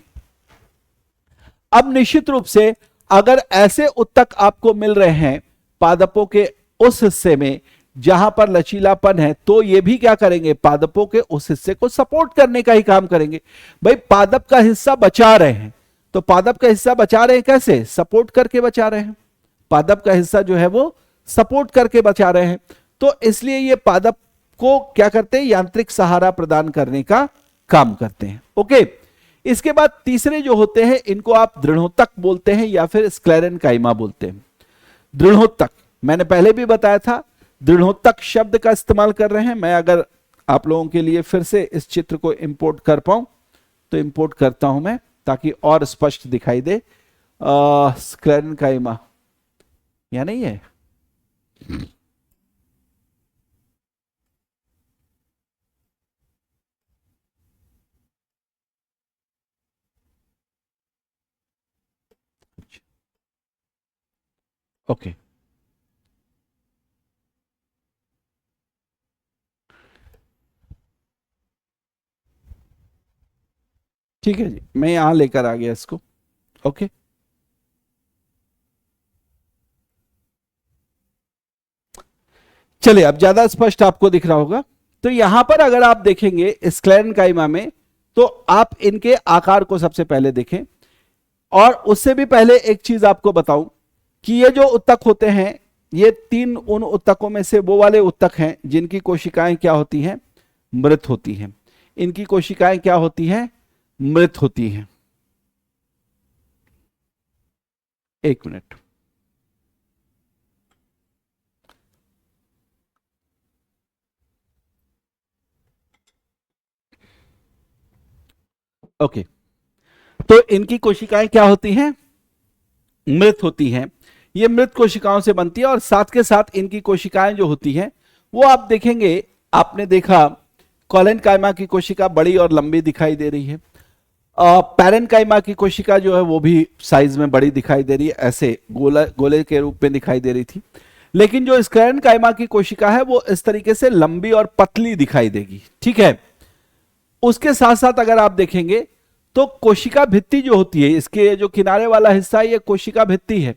अब निश्चित रूप से अगर ऐसे ऊतक आपको मिल रहे हैं पादपों के उस हिस्से में जहां पर लचीलापन है, तो ये भी क्या करेंगे, पादपों के उस हिस्से को सपोर्ट करने का ही काम करेंगे। भाई पादप का हिस्सा बचा रहे हैं, तो पादप का हिस्सा बचा रहे हैं कैसे, सपोर्ट करके बचा रहे हैं। पादप का हिस्सा जो है वो सपोर्ट करके बचा रहे हैं, तो इसलिए ये पादप को क्या करते हैं, यांत्रिक सहारा प्रदान करने का काम करते हैं। ओके, इसके बाद तीसरे जो होते हैं इनको आप दृढ़ोतक बोलते हैं या फिर स्क्लेरेन्काइमा बोलते हैं। दृढ़ोतक मैंने पहले भी बताया था, दृढ़ोतक शब्द का इस्तेमाल कर रहे हैं। मैं अगर आप लोगों के लिए फिर से इस चित्र को इंपोर्ट कर पाऊं तो इंपोर्ट करता हूं मैं, ताकि और स्पष्ट दिखाई दे। स्क्लेरेनकाइमा या नहीं है? ओके, ठीक है जी, मैं यहां लेकर आ गया इसको। ओके, चलिए अब ज्यादा स्पष्ट आपको दिख रहा होगा। तो यहां पर अगर आप देखेंगे स्क्लेरेनकाइमा में, तो आप इनके आकार को सबसे पहले देखें। और उससे भी पहले एक चीज आपको बताऊं कि ये जो उत्तक होते हैं, ये 3 उन उत्तकों में से वो वाले उत्तक हैं जिनकी कोशिकाएं क्या होती हैं? मृत होती हैं। इनकी कोशिकाएं क्या होती हैं? मृत होती हैं। एक मिनट, ओके। तो इनकी कोशिकाएं क्या होती हैं? मृत होती हैं। ये मृत कोशिकाओं से बनती है, और साथ के साथ इनकी कोशिकाएं जो होती हैं वो आप देखेंगे, आपने देखा कोलेनकाइमा की कोशिका बड़ी और लंबी दिखाई दे रही है। पैरेनकाइमा की कोशिका जो है वो भी साइज में बड़ी दिखाई दे रही है, ऐसे गोले के रूप में दिखाई दे रही थी। लेकिन जो स्क्लेरेनकाइमा की कोशिका है वो इस तरीके से लंबी और पतली दिखाई देगी, ठीक है। उसके साथ साथ अगर आप देखेंगे तो कोशिका भित्ति जो होती है, इसके जो किनारे वाला हिस्सा है ये कोशिका भित्ति है।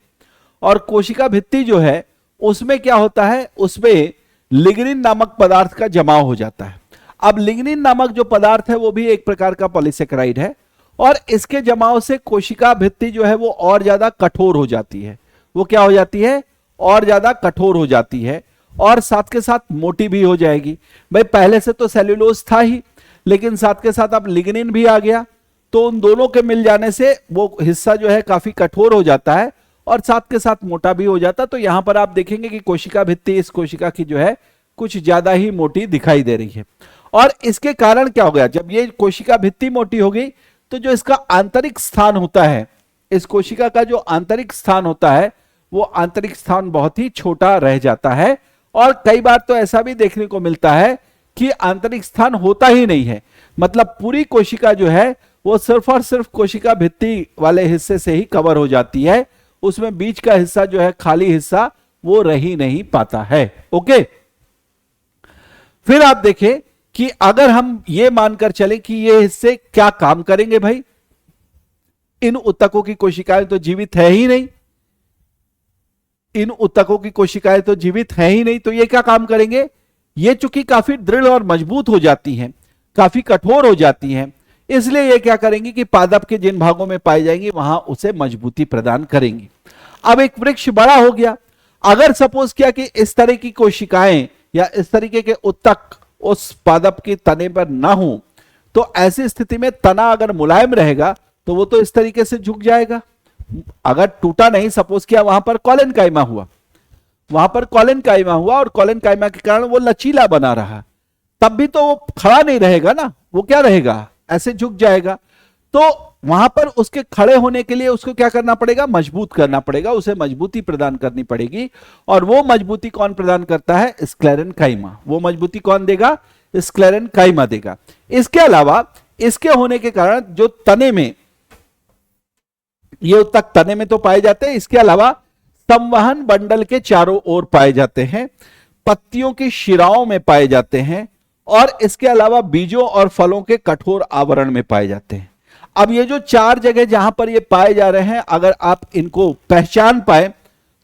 और कोशिका भित्ति जो है उसमें क्या होता है? उसमें लिग्निन नामक पदार्थ का जमाव हो जाता है। अब लिग्निन नामक जो पदार्थ है वो भी एक प्रकार का पॉलीसेकेराइड है, और इसके जमाव से कोशिका भित्ति जो है वो और ज्यादा कठोर हो जाती है। वो क्या हो जाती है? और ज्यादा कठोर हो जाती है, और साथ के साथ मोटी भी हो जाएगी। भाई पहले से तो सेल्यूलोज था ही, लेकिन साथ के साथ अब लिग्निन भी आ गया, तो उन दोनों के मिल जाने से वो हिस्सा जो है काफी कठोर हो जाता है और साथ के साथ मोटा भी हो जाता है। तो यहां पर आप देखेंगे कि कोशिका भित्ति इस कोशिका की जो है कुछ ज्यादा ही मोटी दिखाई दे रही है। और इसके कारण क्या हो गया? जब ये कोशिका भित्ति मोटी हो गई तो जो इसका आंतरिक स्थान होता है, इस कोशिका का जो आंतरिक स्थान होता है वो आंतरिक स्थान बहुत ही छोटा रह जाता है। और कई बार तो ऐसा भी देखने को मिलता है कि आंतरिक स्थान होता ही नहीं है, मतलब पूरी कोशिका जो है वो सिर्फ और सिर्फ कोशिका भित्ति वाले हिस्से से ही कवर हो जाती है, उसमें बीच का हिस्सा जो है खाली हिस्सा वो रह ही नहीं पाता है। ओके, फिर आप देखें कि अगर हम ये मानकर चले कि ये हिस्से क्या काम करेंगे, भाई इन उत्तकों की कोशिकाएं तो जीवित है ही नहीं, इन उत्तकों की कोशिकाएं तो जीवित है ही नहीं, तो ये क्या काम करेंगे? ये चूंकि काफी दृढ़ और मजबूत हो जाती हैं, काफी कठोर हो जाती हैं, इसलिए ये क्या करेंगी कि पादप के जिन भागों में पाई जाएंगी वहां उसे मजबूती प्रदान करेंगी। अब एक वृक्ष बड़ा हो गया, अगर सपोज किया कि इस तरह की कोशिकाएं या इस तरीके के उत्तक उस पादप के तने पर ना हो, तो ऐसी स्थिति में तना अगर मुलायम रहेगा तो वो तो इस तरीके से झुक जाएगा। अगर टूटा नहीं, सपोज किया वहां पर कोलेनकाइमा हुआ, वहां पर कोलेनकाइमा हुआ और कोलेनकाइमा के कारण वो लचीला बना रहा, तब भी तो वो खड़ा नहीं रहेगा ना, वो क्या रहेगा? ऐसे झुक जाएगा। तो वहां पर उसके खड़े होने के लिए उसको क्या करना पड़ेगा? मजबूत करना पड़ेगा, उसे मजबूती प्रदान करनी पड़ेगी। और वो मजबूती कौन प्रदान करता है? स्क्लेरेनकाइमा। वो मजबूती कौन देगा? स्क्लेरेनकाइमा देगा। इसके अलावा इसके होने के कारण जो तने में, ये उत्तक तने में तो पाए जाते हैं, इसके अलावा संवहन बंडल के चारों ओर पाए जाते हैं, पत्तियों की शिराओं में पाए जाते हैं, और इसके अलावा बीजों और फलों के कठोर आवरण में पाए जाते हैं। अब ये जो 4 जगह जहां पर ये पाए जा रहे हैं, अगर आप इनको पहचान पाए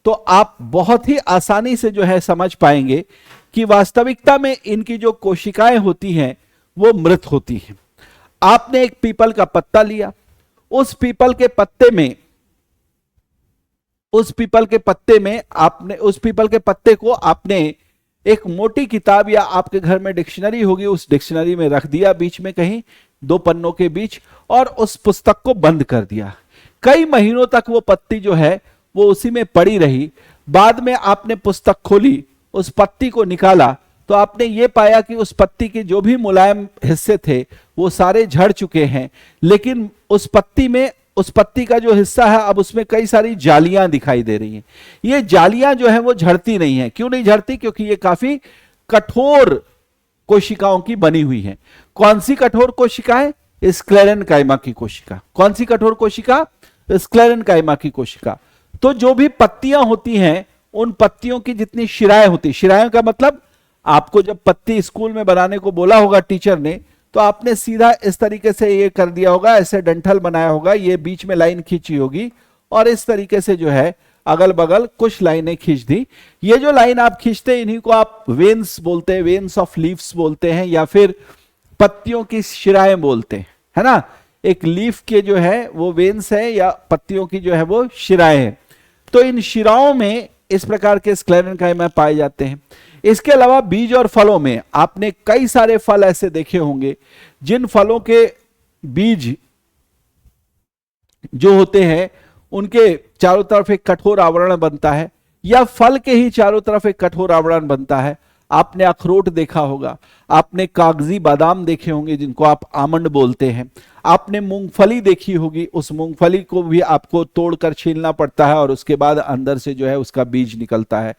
तो आप बहुत ही आसानी से जो है समझ पाएंगे कि वास्तविकता में इनकी जो कोशिकाएं होती हैं वो मृत होती हैं। आपने एक पीपल का पत्ता लिया, उस पीपल के पत्ते में उस पीपल के पत्ते को आपने एक मोटी किताब या आपके घर में डिक्शनरी होगी, उस डिक्शनरी में रख दिया बीच में कहीं 2 पन्नों के बीच, और उस पुस्तक को बंद कर दिया। कई महीनों तक वो पत्ती जो है वो उसी में पड़ी रही। बाद में आपने पुस्तक खोली, उस पत्ती को निकाला, तो आपने ये पाया कि उस पत्ती के जो भी मुलायम हिस्से थे वो सारे झड़ चुके हैं, लेकिन उस पत्ती का जो हिस्सा है अब उसमें कई सारी जालियां दिखाई दे रही हैं। ये जालियां जो है वो झड़ती नहीं है। क्यों नहीं झड़ती? क्योंकि ये काफी कठोर कोशिकाओं की बनी हुई है। कौन सी कठोर कोशिकाएं? स्क्लेरेनकाइमा की कोशिका। कौन सी कठोर कोशिका? स्क्लेरेनकाइमा की कोशिका। तो जो भी पत्तियां होती हैं, उन पत्तियों की जितनी शिराएं होती, शिराएं का मतलब आपको जब पत्ती स्कूल में बनाने को बोला होगा टीचर ने, तो आपने सीधा इस तरीके से ये कर दिया होगा, ऐसे डंठल बनाया होगा, ये बीच में लाइन खींची होगी और इस तरीके से जो है अगल बगल कुछ लाइनें खींच दी। ये जो लाइन आप खींचते हैं इन्हीं को आप वेन्स बोलते हैं, वेन्स ऑफ लीव्स बोलते हैं, या फिर पत्तियों की शिराएं बोलते हैं, है ना। एक लीफ के जो है वो वेन्स है या पत्तियों की जो है वो शिराएं हैं। तो इन शिराओं में इस प्रकार के स्क्लेरेनकाइमा पाए जाते हैं। इसके अलावा बीज और फलों में आपने कई सारे फल ऐसे देखे होंगे जिन फलों के बीज जो होते हैं उनके चारों तरफ एक कठोर आवरण बनता है, या फल के ही चारों तरफ एक कठोर आवरण बनता है। आपने अखरोट देखा होगा, आपने कागजी बादाम देखे होंगे जिनको आप आमंड बोलते हैं, आपने मूंगफली देखी होगी, उस मूंगफली को भी आपको तोड़कर छीलना पड़ता है और उसके बाद अंदर से जो है उसका बीज निकलता है।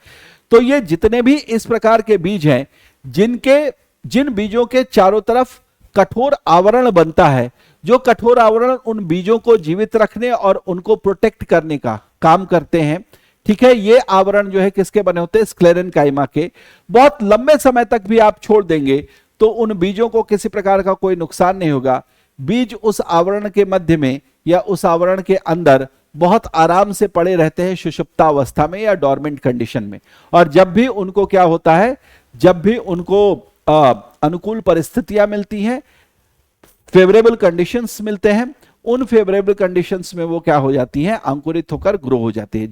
तो ये जितने भी इस प्रकार के बीज हैं जिन बीजों के चारों तरफ कठोर आवरण बनता है, जो कठोर आवरण उन बीजों को जीवित रखने और उनको प्रोटेक्ट करने का काम करते हैं, ठीक है। ये आवरण जो है किसके बने होते हैं? स्क्लेरेनकाइमा के। बहुत लंबे समय तक भी आप छोड़ देंगे तो उन बीजों को किसी प्रकार का कोई नुकसान नहीं होगा। बीज उस आवरण के मध्य में या उस आवरण के अंदर बहुत आराम से पड़े रहते हैं सुषुप्तावस्था में या डोरमेंट कंडीशन में। और जब भी उनको क्या होता है, जब भी उनको अनुकूल परिस्थितियां मिलती हैं, फेवरेबल कंडीशंस मिलते हैं, उन फेवरेबल कंडीशंस में वो क्या हो जाती हैं? अंकुरित होकर ग्रो हो जाती है।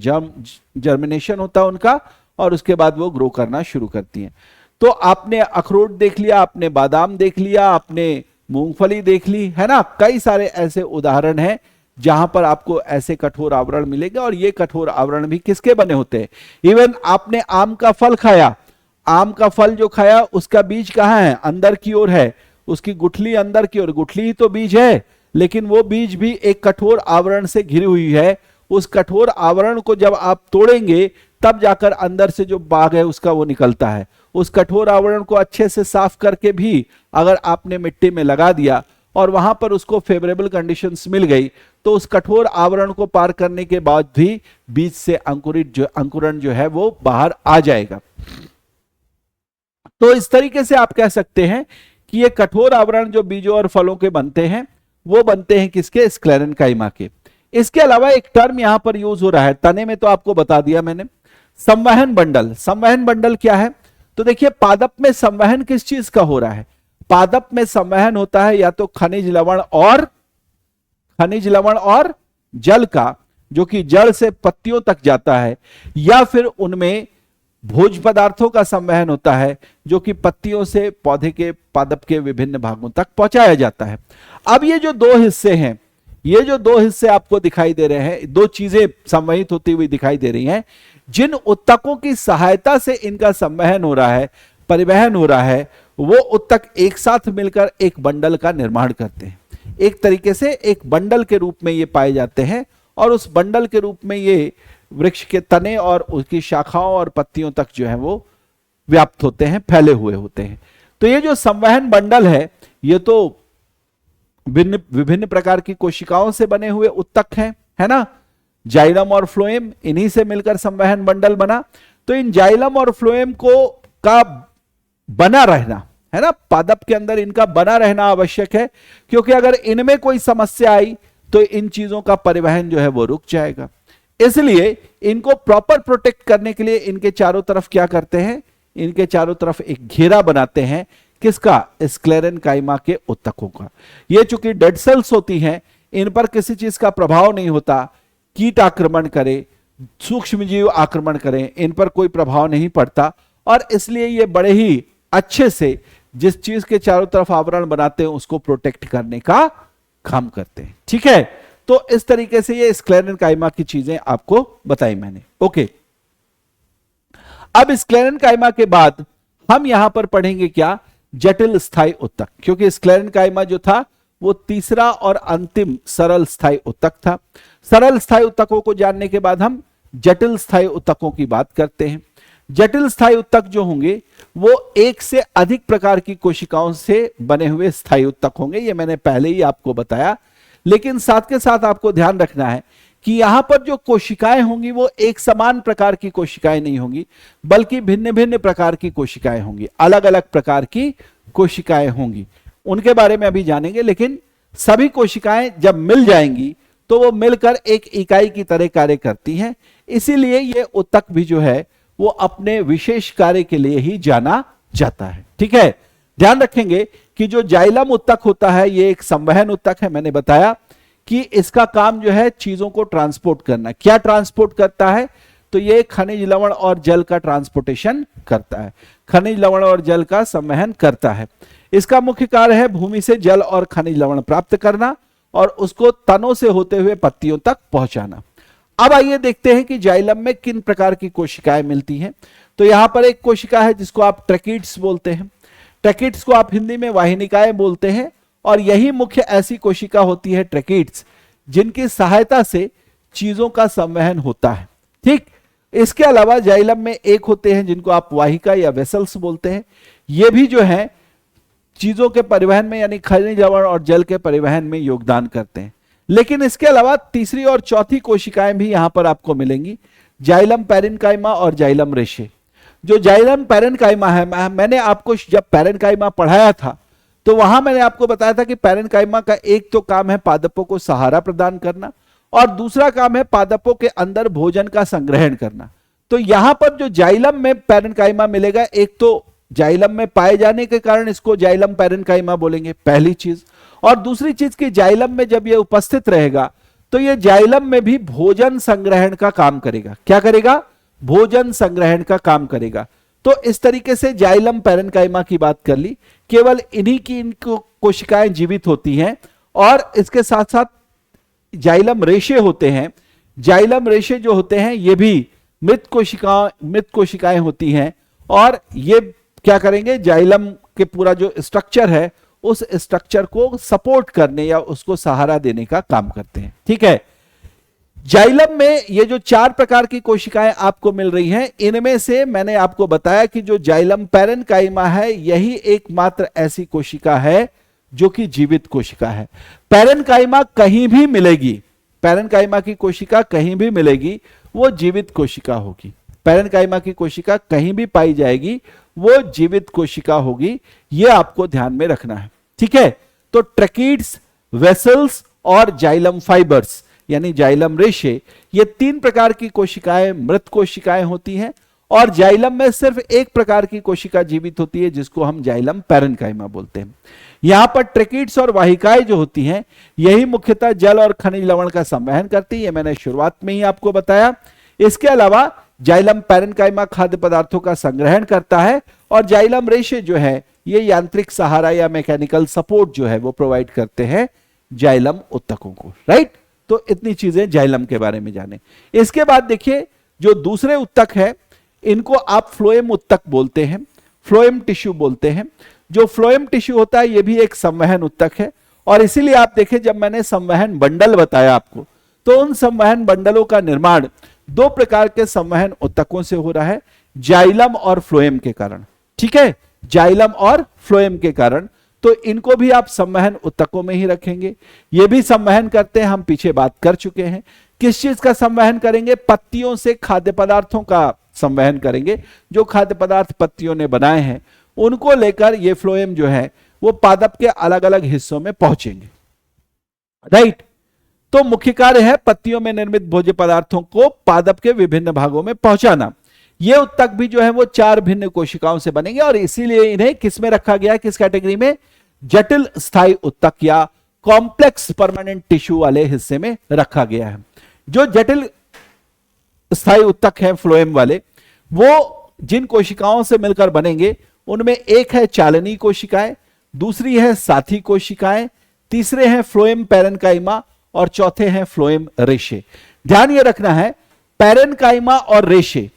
जर्मिनेशन होता है उनका और उसके बाद वो ग्रो करना शुरू करती हैं। तो आपने अखरोट देख लिया, आपने बादाम देख लिया, आपने मूंगफली देख ली, है ना। कई सारे ऐसे उदाहरण हैं जहां पर आपको ऐसे कठोर आवरण मिलेगा। और ये कठोर आवरण भी किसके बने होते हैं? इवन आपने आम का फल खाया, आम का फल जो खाया उसका बीज कहां है? अंदर की ओर है, उसकी गुठली अंदर की ओर, गुठली ही तो बीज है, लेकिन वो बीज भी एक कठोर आवरण से घिरी हुई है। उस कठोर आवरण को जब आप तोड़ेंगे तब जाकर अंदर से जो बाग है उसका वो निकलता है। उस कठोर आवरण को अच्छे से साफ करके भी अगर आपने मिट्टी में लगा दिया और वहां पर उसको फेवरेबल कंडीशंस मिल गई, तो उस कठोर आवरण को पार करने के बाद भी बीज से अंकुरण जो है वो बाहर आ जाएगा। तो इस तरीके से आप कह सकते हैं कि ये कठोर आवरण जो बीजों और फलों के बनते हैं वो बनते हैं किसके? स्क्लेरेनकाइमा के। इसके अलावा एक टर्म यहां पर यूज हो रहा है, तने में तो आपको बता दिया मैंने, संवहन बंडल। संवहन बंडल क्या है? तो देखिए पादप में संवहन किस चीज का हो रहा है? पादप में संवहन होता है या तो खनिज लवण और जल का, जो कि जड़ से पत्तियों तक जाता है, या फिर उनमें भोज्य पदार्थों का संवहन होता है जो कि पत्तियों से पौधे के पादप के विभिन्न भागों तक पहुंचाया जाता है। अब ये जो दो हिस्से हैं, ये जो दो हिस्से आपको दिखाई दे रहे हैं, दो चीजें संवहित होती हुई दिखाई दे रही हैं, जिन उत्तकों की सहायता से इनका संवहन हो रहा है, परिवहन हो रहा है, वो उत्तक एक साथ मिलकर एक बंडल का निर्माण करते हैं। एक तरीके से एक बंडल के रूप में ये पाए जाते हैं और उस बंडल के रूप में ये वृक्ष के तने और उसकी शाखाओं और पत्तियों तक जो है वो व्याप्त होते हैं, फैले हुए होते हैं। तो ये जो संवहन बंडल है ये तो विभिन्न प्रकार की कोशिकाओं से बने हुए उत्तक हैं, है ना। जाइलम और फ्लोएम, इन्हीं से मिलकर संवहन बंडल बना। तो इन जाइलम और फ्लोएम को का बना रहना, है ना, पादप के अंदर इनका बना रहना आवश्यक है, क्योंकि अगर इनमें कोई समस्या आई तो इन चीजों का परिवहन जो है वो रुक जाएगा। इसलिए इनको प्रॉपर प्रोटेक्ट करने के लिए इनके चारों तरफ क्या करते हैं? इनके चारों तरफ एक घेरा बनाते हैं। किसका? स्क्लेरेनकाइमा के उत्तकों का। ये चूंकि डेड सेल्स होती हैं, इन पर किसी चीज का प्रभाव नहीं होता, कीट आक्रमण करे, सूक्ष्मजीव आक्रमण करें, इन पर कोई प्रभाव नहीं पड़ता, और इसलिए ये बड़े ही अच्छे से जिस चीज के चारों तरफ आवरण बनाते हैं उसको प्रोटेक्ट करने का काम करते हैं। ठीक है, तो इस तरीके से ये स्क्लेरेनकाइमा की चीजें आपको बताई मैंने। ओके, अब स्क्लेरेनकाइमा के बाद हम यहां पर पढ़ेंगे क्या, जटिल स्थायी उत्तक, क्योंकि स्क्लेरेन्काइमा जो था वो तीसरा और अंतिम सरल स्थायी उत्तक था। सरल स्थायी उत्तकों को जानने के बाद हम जटिल स्थायी उत्तकों की बात करते हैं। जटिल स्थायी उत्तक जो होंगे वो एक से अधिक प्रकार की कोशिकाओं से बने हुए स्थायी उत्तक होंगे, ये मैंने पहले ही आपको बताया। लेकिन साथ के साथ आपको ध्यान रखना है कि यहां पर जो कोशिकाएं होंगी वो एक समान प्रकार की कोशिकाएं नहीं होंगी, बल्कि भिन्न भिन्न प्रकार की कोशिकाएं होंगी, अलग अलग प्रकार की कोशिकाएं होंगी। उनके बारे में अभी जानेंगे, लेकिन सभी कोशिकाएं जब मिल जाएंगी तो वो मिलकर एक इकाई की तरह कार्य करती हैं। इसीलिए ये उत्तक भी जो है वो अपने विशेष कार्य के लिए ही जाना जाता है। ठीक है, ध्यान रखेंगे कि जो जाइलम उत्तक होता है ये एक संवहन उत्तक है। मैंने बताया कि इसका काम जो है चीजों को ट्रांसपोर्ट करना। क्या ट्रांसपोर्ट करता है, तो ये खनिज लवण और जल का ट्रांसपोर्टेशन करता है, खनिज लवण और जल का संवहन करता है। इसका मुख्य कार्य है भूमि से जल और खनिज लवण प्राप्त करना और उसको तनों से होते हुए पत्तियों तक पहुंचाना। अब आइए देखते हैं कि जाइलम में किन प्रकार की कोशिकाएं मिलती हैं। तो यहां पर एक कोशिका है जिसको आप ट्रैकिड्स बोलते हैं। ट्रैकिड्स को आप हिंदी में वाहिनिकाएं बोलते हैं, और यही मुख्य ऐसी कोशिका होती है ट्रैकिड्स जिनकी सहायता से चीजों का संवहन होता है। ठीक, इसके अलावा जाइलम में एक होते हैं जिनको आप वाहिका या वेसल्स बोलते हैं। ये भी जो है चीजों के परिवहन में यानी खनिज लवण और जल के परिवहन में योगदान करते हैं। लेकिन इसके अलावा तीसरी और चौथी कोशिकाएं भी यहां पर आपको मिलेंगी, जाइलम पैरेन्काइमा और जाइलम रेशे। जो जाइलम पैरेन्काइमा है, मैंने आपको जब पैरेन्काइमा पढ़ाया था तो वहां मैंने आपको बताया था कि पैरेन्काइमा का एक तो काम है पादपों को सहारा प्रदान करना, और दूसरा काम है पादपों के अंदर भोजन का संग्रहण करना। तो यहां पर जो जाइलम में पैरेन्काइमा मिलेगा, एक तो जाइलम में पाए जाने के कारण इसको जाइलम पैरेन्काइमा बोलेंगे, पहली चीज। और दूसरी चीज कि जाइलम में जब ये उपस्थित रहेगा तो ये जाइलम में भी भोजन संग्रहण का काम करेगा। क्या करेगा, भोजन संग्रहण का काम करेगा। तो इस तरीके से जाइलम पैरेन्काइमा की बात कर ली, केवल इन्हीं की इनको कोशिकाएं जीवित होती हैं। और इसके साथ साथ जाइलम रेशे होते हैं। जाइलम रेशे जो होते हैं ये भी मृत कोशिकाएं होती हैं, और ये क्या करेंगे, जाइलम के पूरा जो स्ट्रक्चर है उस स्ट्रक्चर को सपोर्ट करने या उसको सहारा देने का काम करते हैं। ठीक है, जाइलम में ये जो 4 प्रकार की कोशिकाएं आपको मिल रही हैं, इनमें से मैंने आपको बताया कि जो जाइलम पैरेन्काइमा है यही एकमात्र ऐसी कोशिका है जो कि जीवित कोशिका है। पैरेन्काइमा कहीं भी मिलेगी, पैरेन्काइमा की कोशिका कहीं भी मिलेगी वो जीवित कोशिका होगी। पैरेन्काइमा की कोशिका कहीं भी पाई जाएगी वो जीवित कोशिका होगी, ये आपको ध्यान में रखना है। ठीक है, तो ट्रैकिड्स, वेसल्स और जाइलम फाइबर्स यानी जाइलम रेशे, ये 3 प्रकार की कोशिकाएं मृत कोशिकाएं होती हैं, और जाइलम में सिर्फ एक प्रकार की कोशिका जीवित होती है जिसको हम जाइलम पैरेन्काइमा बोलते हैं। यहां पर ट्रैकिड्स और वाहिकाएं जो होती हैं यही मुख्यतः जल और खनिज लवण का संवहन करती है, मैंने शुरुआत में ही आपको बताया। इसके अलावा जाइलम पैरेन्काइमा खाद्य पदार्थों का संग्रहण करता है, और जाइलम रेशे जो है ये यांत्रिक सहारा या मैकेनिकल सपोर्ट जो है वो प्रोवाइड करते हैं जाइलम उत्तकों को। राइट, तो इतनी चीजें जाइलम के बारे में जाने। इसके बाद देखिए जो दूसरे उत्तक है इनको आप फ्लोएम उत्तक बोलते हैं, फ्लोएम टिश्यू बोलते हैं। जो फ्लोएम टिश्यू होता है ये भी एक संवहन उत्तक है, और इसीलिए आप देखें जब मैंने संवहन बंडल बताया आपको, तो उन संवहन बंडलों का निर्माण 2 प्रकार के संवहन उत्तकों से हो रहा है, जाइलम और फ्लोएम के कारण। ठीक है, जाइलम और फ्लोएम के कारण, तो इनको भी आप संवहन उत्तकों में ही रखेंगे। ये भी संवहन करते हैं, हम पीछे बात कर चुके हैं। किस चीज का संवहन करेंगे, पत्तियों से खाद्य पदार्थों का संवहन करेंगे। जो खाद्य पदार्थ पत्तियों ने बनाए हैं उनको लेकर ये फ्लोएम जो है वो पादप के अलग अलग हिस्सों में पहुंचेंगे। राइट, तो मुख्य कार्य है पत्तियों में निर्मित भोज्य पदार्थों को पादप के विभिन्न भागों में पहुंचाना। ये उत्तक भी जो है वो 4 भिन्न कोशिकाओं से बनेंगे, और इसीलिए इन्हें किस में रखा गया है, किस कैटेगरी में, जटिल स्थायी उत्तक या कॉम्प्लेक्स परमानेंट टिश्यू वाले हिस्से में रखा गया है। जो जटिल स्थायी उत्तक है फ्लोएम वाले, वो जिन कोशिकाओं से मिलकर बनेंगे उनमें एक है चालनी कोशिकाएं, दूसरी है साथी कोशिकाएं, तीसरे हैं फ्लोएम पैरेन्काइमा, और चौथे हैं फ्लोएम रेशे। ध्यान यह रखना है पैरेन्काइमा और रेशे,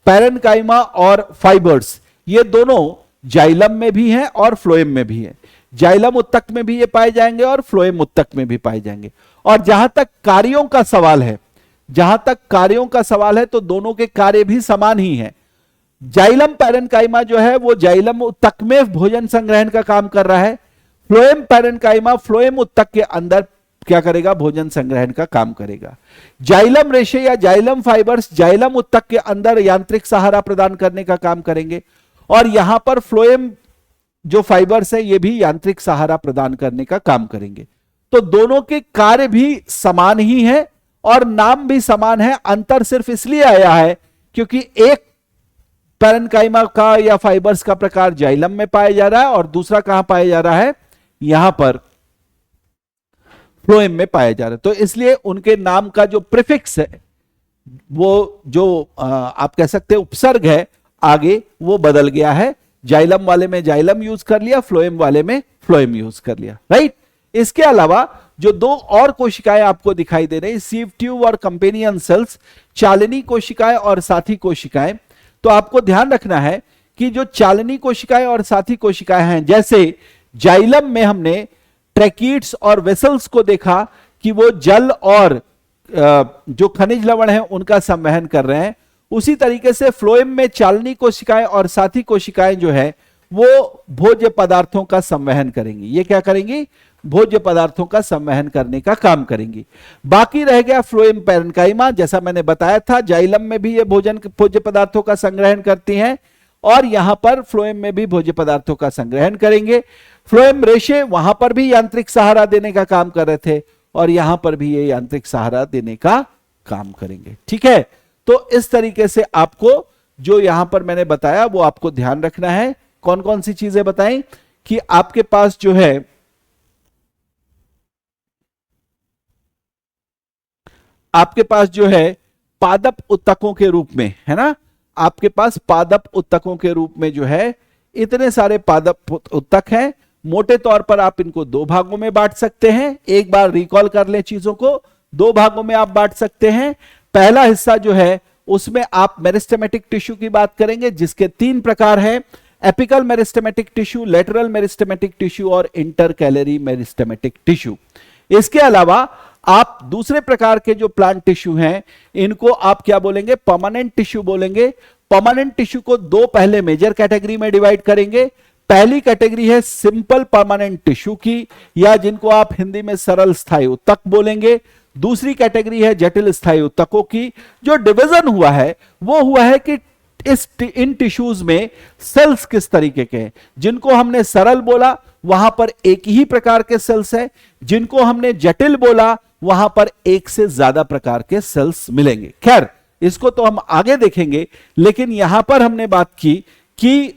पैरेन्काइमा और फाइबर्स, ये दोनों जाइलम में भी हैं और फ्लोएम में भी है। जाइलम उत्तक में भी ये पाए जाएंगे और फ्लोएम उत्तक में भी पाए जाएंगे। और जहां तक कार्यों का सवाल है, जहां तक कार्यों का सवाल है तो दोनों के कार्य भी समान ही हैं। जाइलम पैरेन्काइमा जो है वो जाइलम उत्तक में भोजन संग्रहण का काम कर रहा है। फ्लोएम पैरेन्काइमा फ्लोएम उत्तक के अंदर क्या करेगा, भोजन संग्रहण का काम करेगा। जाइलम रेशे या जाइलम फाइबर्स जाइलम उत्तक के अंदर यांत्रिक सहारा प्रदान करने का काम करेंगे और यहां पर फ्लोएम जो फाइबर्स है ये भी यांत्रिक सहारा प्रदान करने का काम करेंगे। तो दोनों के कार्य भी समान ही है और नाम भी समान है। अंतर सिर्फ इसलिए आया है क्योंकि एक पैरेन्काइमा का या फाइबर्स का प्रकार जाइलम में पाया जा रहा है और दूसरा कहां पाया जा रहा है, यहां पर फ्लोएम में पाया जा रहा है। तो इसलिए उनके नाम का जो प्रीफिक्स है, वो जो आप कह सकते हैं उपसर्ग है आगे, वो बदल गया है। जाइलम वाले में जाइलम यूज कर लिया, फ्लोएम वाले में फ्लोएम यूज कर लिया, राइट। इसके अलावा जो दो और कोशिकाएं आपको दिखाई दे रही, सीव ट्यूब और कंपेनियन सेल्स, चालनी कोशिकाएं और साथी कोशिकाएं। तो आपको ध्यान रखना है कि जो चालनी कोशिकाएं और साथी कोशिकाएं हैं, जैसे जाइलम में हमने ट्रैकीड्स और वेसल्स को देखा कि वो जल और जो खनिज लवण है उनका संवहन कर रहे हैं, उसी तरीके से फ्लोएम में चालनी कोशिकाएं और साथी कोशिकाएं जो है वो भोज्य पदार्थों का संवहन करेंगी। ये क्या करेंगी, भोज्य पदार्थों का संवहन करने का काम करेंगी। बाकी रह गया फ्लोएम पैरेन्काइमा, जैसा मैंने बताया था जाइलम में भी ये भोज्य पदार्थों का संग्रहण करती हैं और यहां पर फ्लोएम में भी भोज्य पदार्थों का संग्रहण करेंगे। फ्लोएम रेशे वहां पर भी यांत्रिक सहारा देने का काम कर रहे थे और यहां पर भी ये यांत्रिक सहारा देने का काम करेंगे, ठीक है। तो इस तरीके से आपको जो यहां पर मैंने बताया वो आपको ध्यान रखना है। कौन कौन सी चीजें बताई कि आपके पास जो है पादप उत्तकों के रूप में है ना, आपके पास पादप उत्तकों के रूप में जो है इतने सारे पादप उत्तक हैं। मोटे तौर पर आप इनको दो भागों में बांट सकते हैं। एक बार रिकॉल कर लें चीजों को, दो भागों में आप बांट सकते हैं। पहला हिस्सा जो है उसमें आप मेरिस्टेमेटिक टिश्यू की बात करेंगे, जिसके तीन प्रकार हैं, apical meristematic tissue, lateral meristematic tissue और इंटरकैलरी मेरिस्टेमेटिक टिश्यू। इसके अलावा आप दूसरे प्रकार के जो प्लांट टिश्यू हैं इनको आप क्या बोलेंगे, परमानेंट टिश्यू बोलेंगे। परमानेंट टिश्यू को दो पहले मेजर कैटेगरी में डिवाइड करेंगे। पहली कैटेगरी है सिंपल परमानेंट टिश्यू की, या जिनको आप हिंदी में सरल स्थायी उत्तक बोलेंगे। दूसरी कैटेगरी है जटिल स्थायी उत्तकों की। जो डिवीजन हुआ है वो हुआ है कि इन टिश्यूज में सेल्स किस तरीके के हैं। जिनको हमने सरल बोला वहां पर एक ही प्रकार के सेल्स हैं, जिनको हमने जटिल बोला वहां पर एक से ज्यादा प्रकार के सेल्स मिलेंगे। खैर इसको तो हम आगे देखेंगे, लेकिन यहां पर हमने बात की कि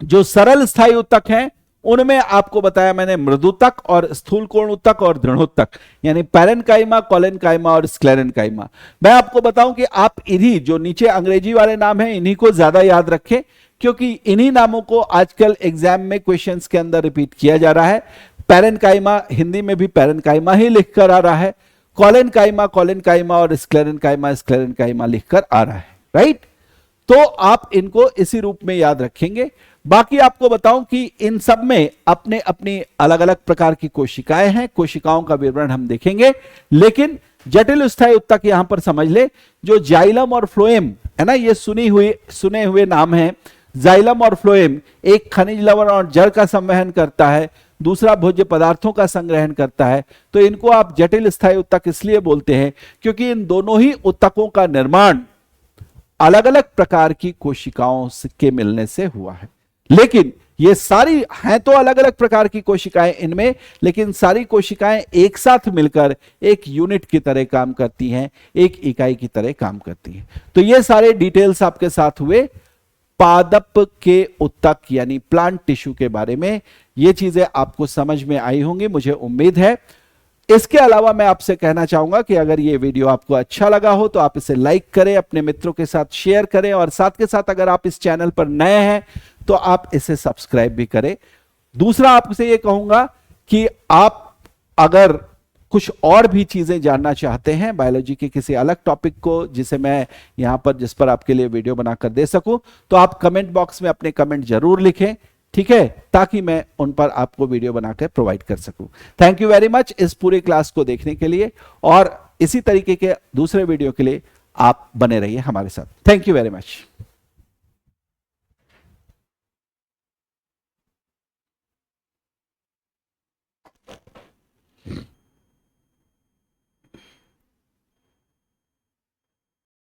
जो सरल स्थायी उत्तक हैं उनमें आपको बताया मैंने मृदुतक और स्थूल कोण उत्तक और दृढ़ोत्तक, यानी पैरेन्काइमा, कोलेन्काइमा और स्क्लेरेन्काइमा। मैं आपको बताऊं कि आप इन्हीं जो नीचे अंग्रेजी वाले नाम हैं इन्हीं को ज्यादा याद रखें, क्योंकि इन्हीं नामों को आजकल एग्जाम में क्वेश्चंस के अंदर रिपीट किया जा रहा है। पैरेन्काइमा हिंदी में भी पैरेन्काइमा ही लिखकर आ रहा है, कोलेन्काइमा कोलेन्काइमा और स्क्लेरेन्काइमा स्क्लेरेन्काइमा लिखकर आ रहा है, राइट। तो आप इनको इसी रूप में याद रखेंगे। बाकी आपको बताऊं कि इन सब में अपने अपनी अलग अलग प्रकार की कोशिकाएं हैं, कोशिकाओं का विवरण हम देखेंगे, लेकिन जटिल स्थायी उत्तक यहां पर समझ ले। जो जाइलम और फ्लोएम है ना, ये सुने हुए नाम है। जाइलम और फ्लोएम एक खनिज लवण और जल का संवहन करता है, दूसरा भोज्य पदार्थों का संग्रहण करता है। तो इनको आप जटिल स्थायी उत्तक इसलिए बोलते हैं क्योंकि इन दोनों ही उत्तकों का निर्माण अलग अलग प्रकार की कोशिकाओं के मिलने से हुआ है। लेकिन ये सारी हैं तो अलग अलग प्रकार की कोशिकाएं इनमें, लेकिन सारी कोशिकाएं एक साथ मिलकर एक यूनिट की तरह काम करती हैं, एक इकाई की तरह काम करती हैं। तो ये सारे डिटेल्स आपके साथ हुए पादप के उत्तक यानी प्लांट टिश्यू के बारे में। ये चीजें आपको समझ में आई होंगी, मुझे उम्मीद है। इसके अलावा मैं आपसे कहना चाहूंगा कि अगर ये वीडियो आपको अच्छा लगा हो तो आप इसे लाइक करें, अपने मित्रों के साथ शेयर करें, और साथ के साथ अगर आप इस चैनल पर नए हैं तो आप इसे सब्सक्राइब भी करें। दूसरा आपसे ये कहूंगा कि आप अगर कुछ और भी चीजें जानना चाहते हैं बायोलॉजी के किसी अलग टॉपिक को जिसे मैं यहां पर जिस पर आपके लिए वीडियो बनाकर दे सकूं, तो आप कमेंट बॉक्स में अपने कमेंट जरूर लिखें, ठीक है, ताकि मैं उन पर आपको वीडियो बनाकर प्रोवाइड कर सकूं। थैंक यू वेरी मच इस पूरी क्लास को देखने के लिए, और इसी तरीके के दूसरे वीडियो के लिए आप बने रहिए हमारे साथ। Thank you very much.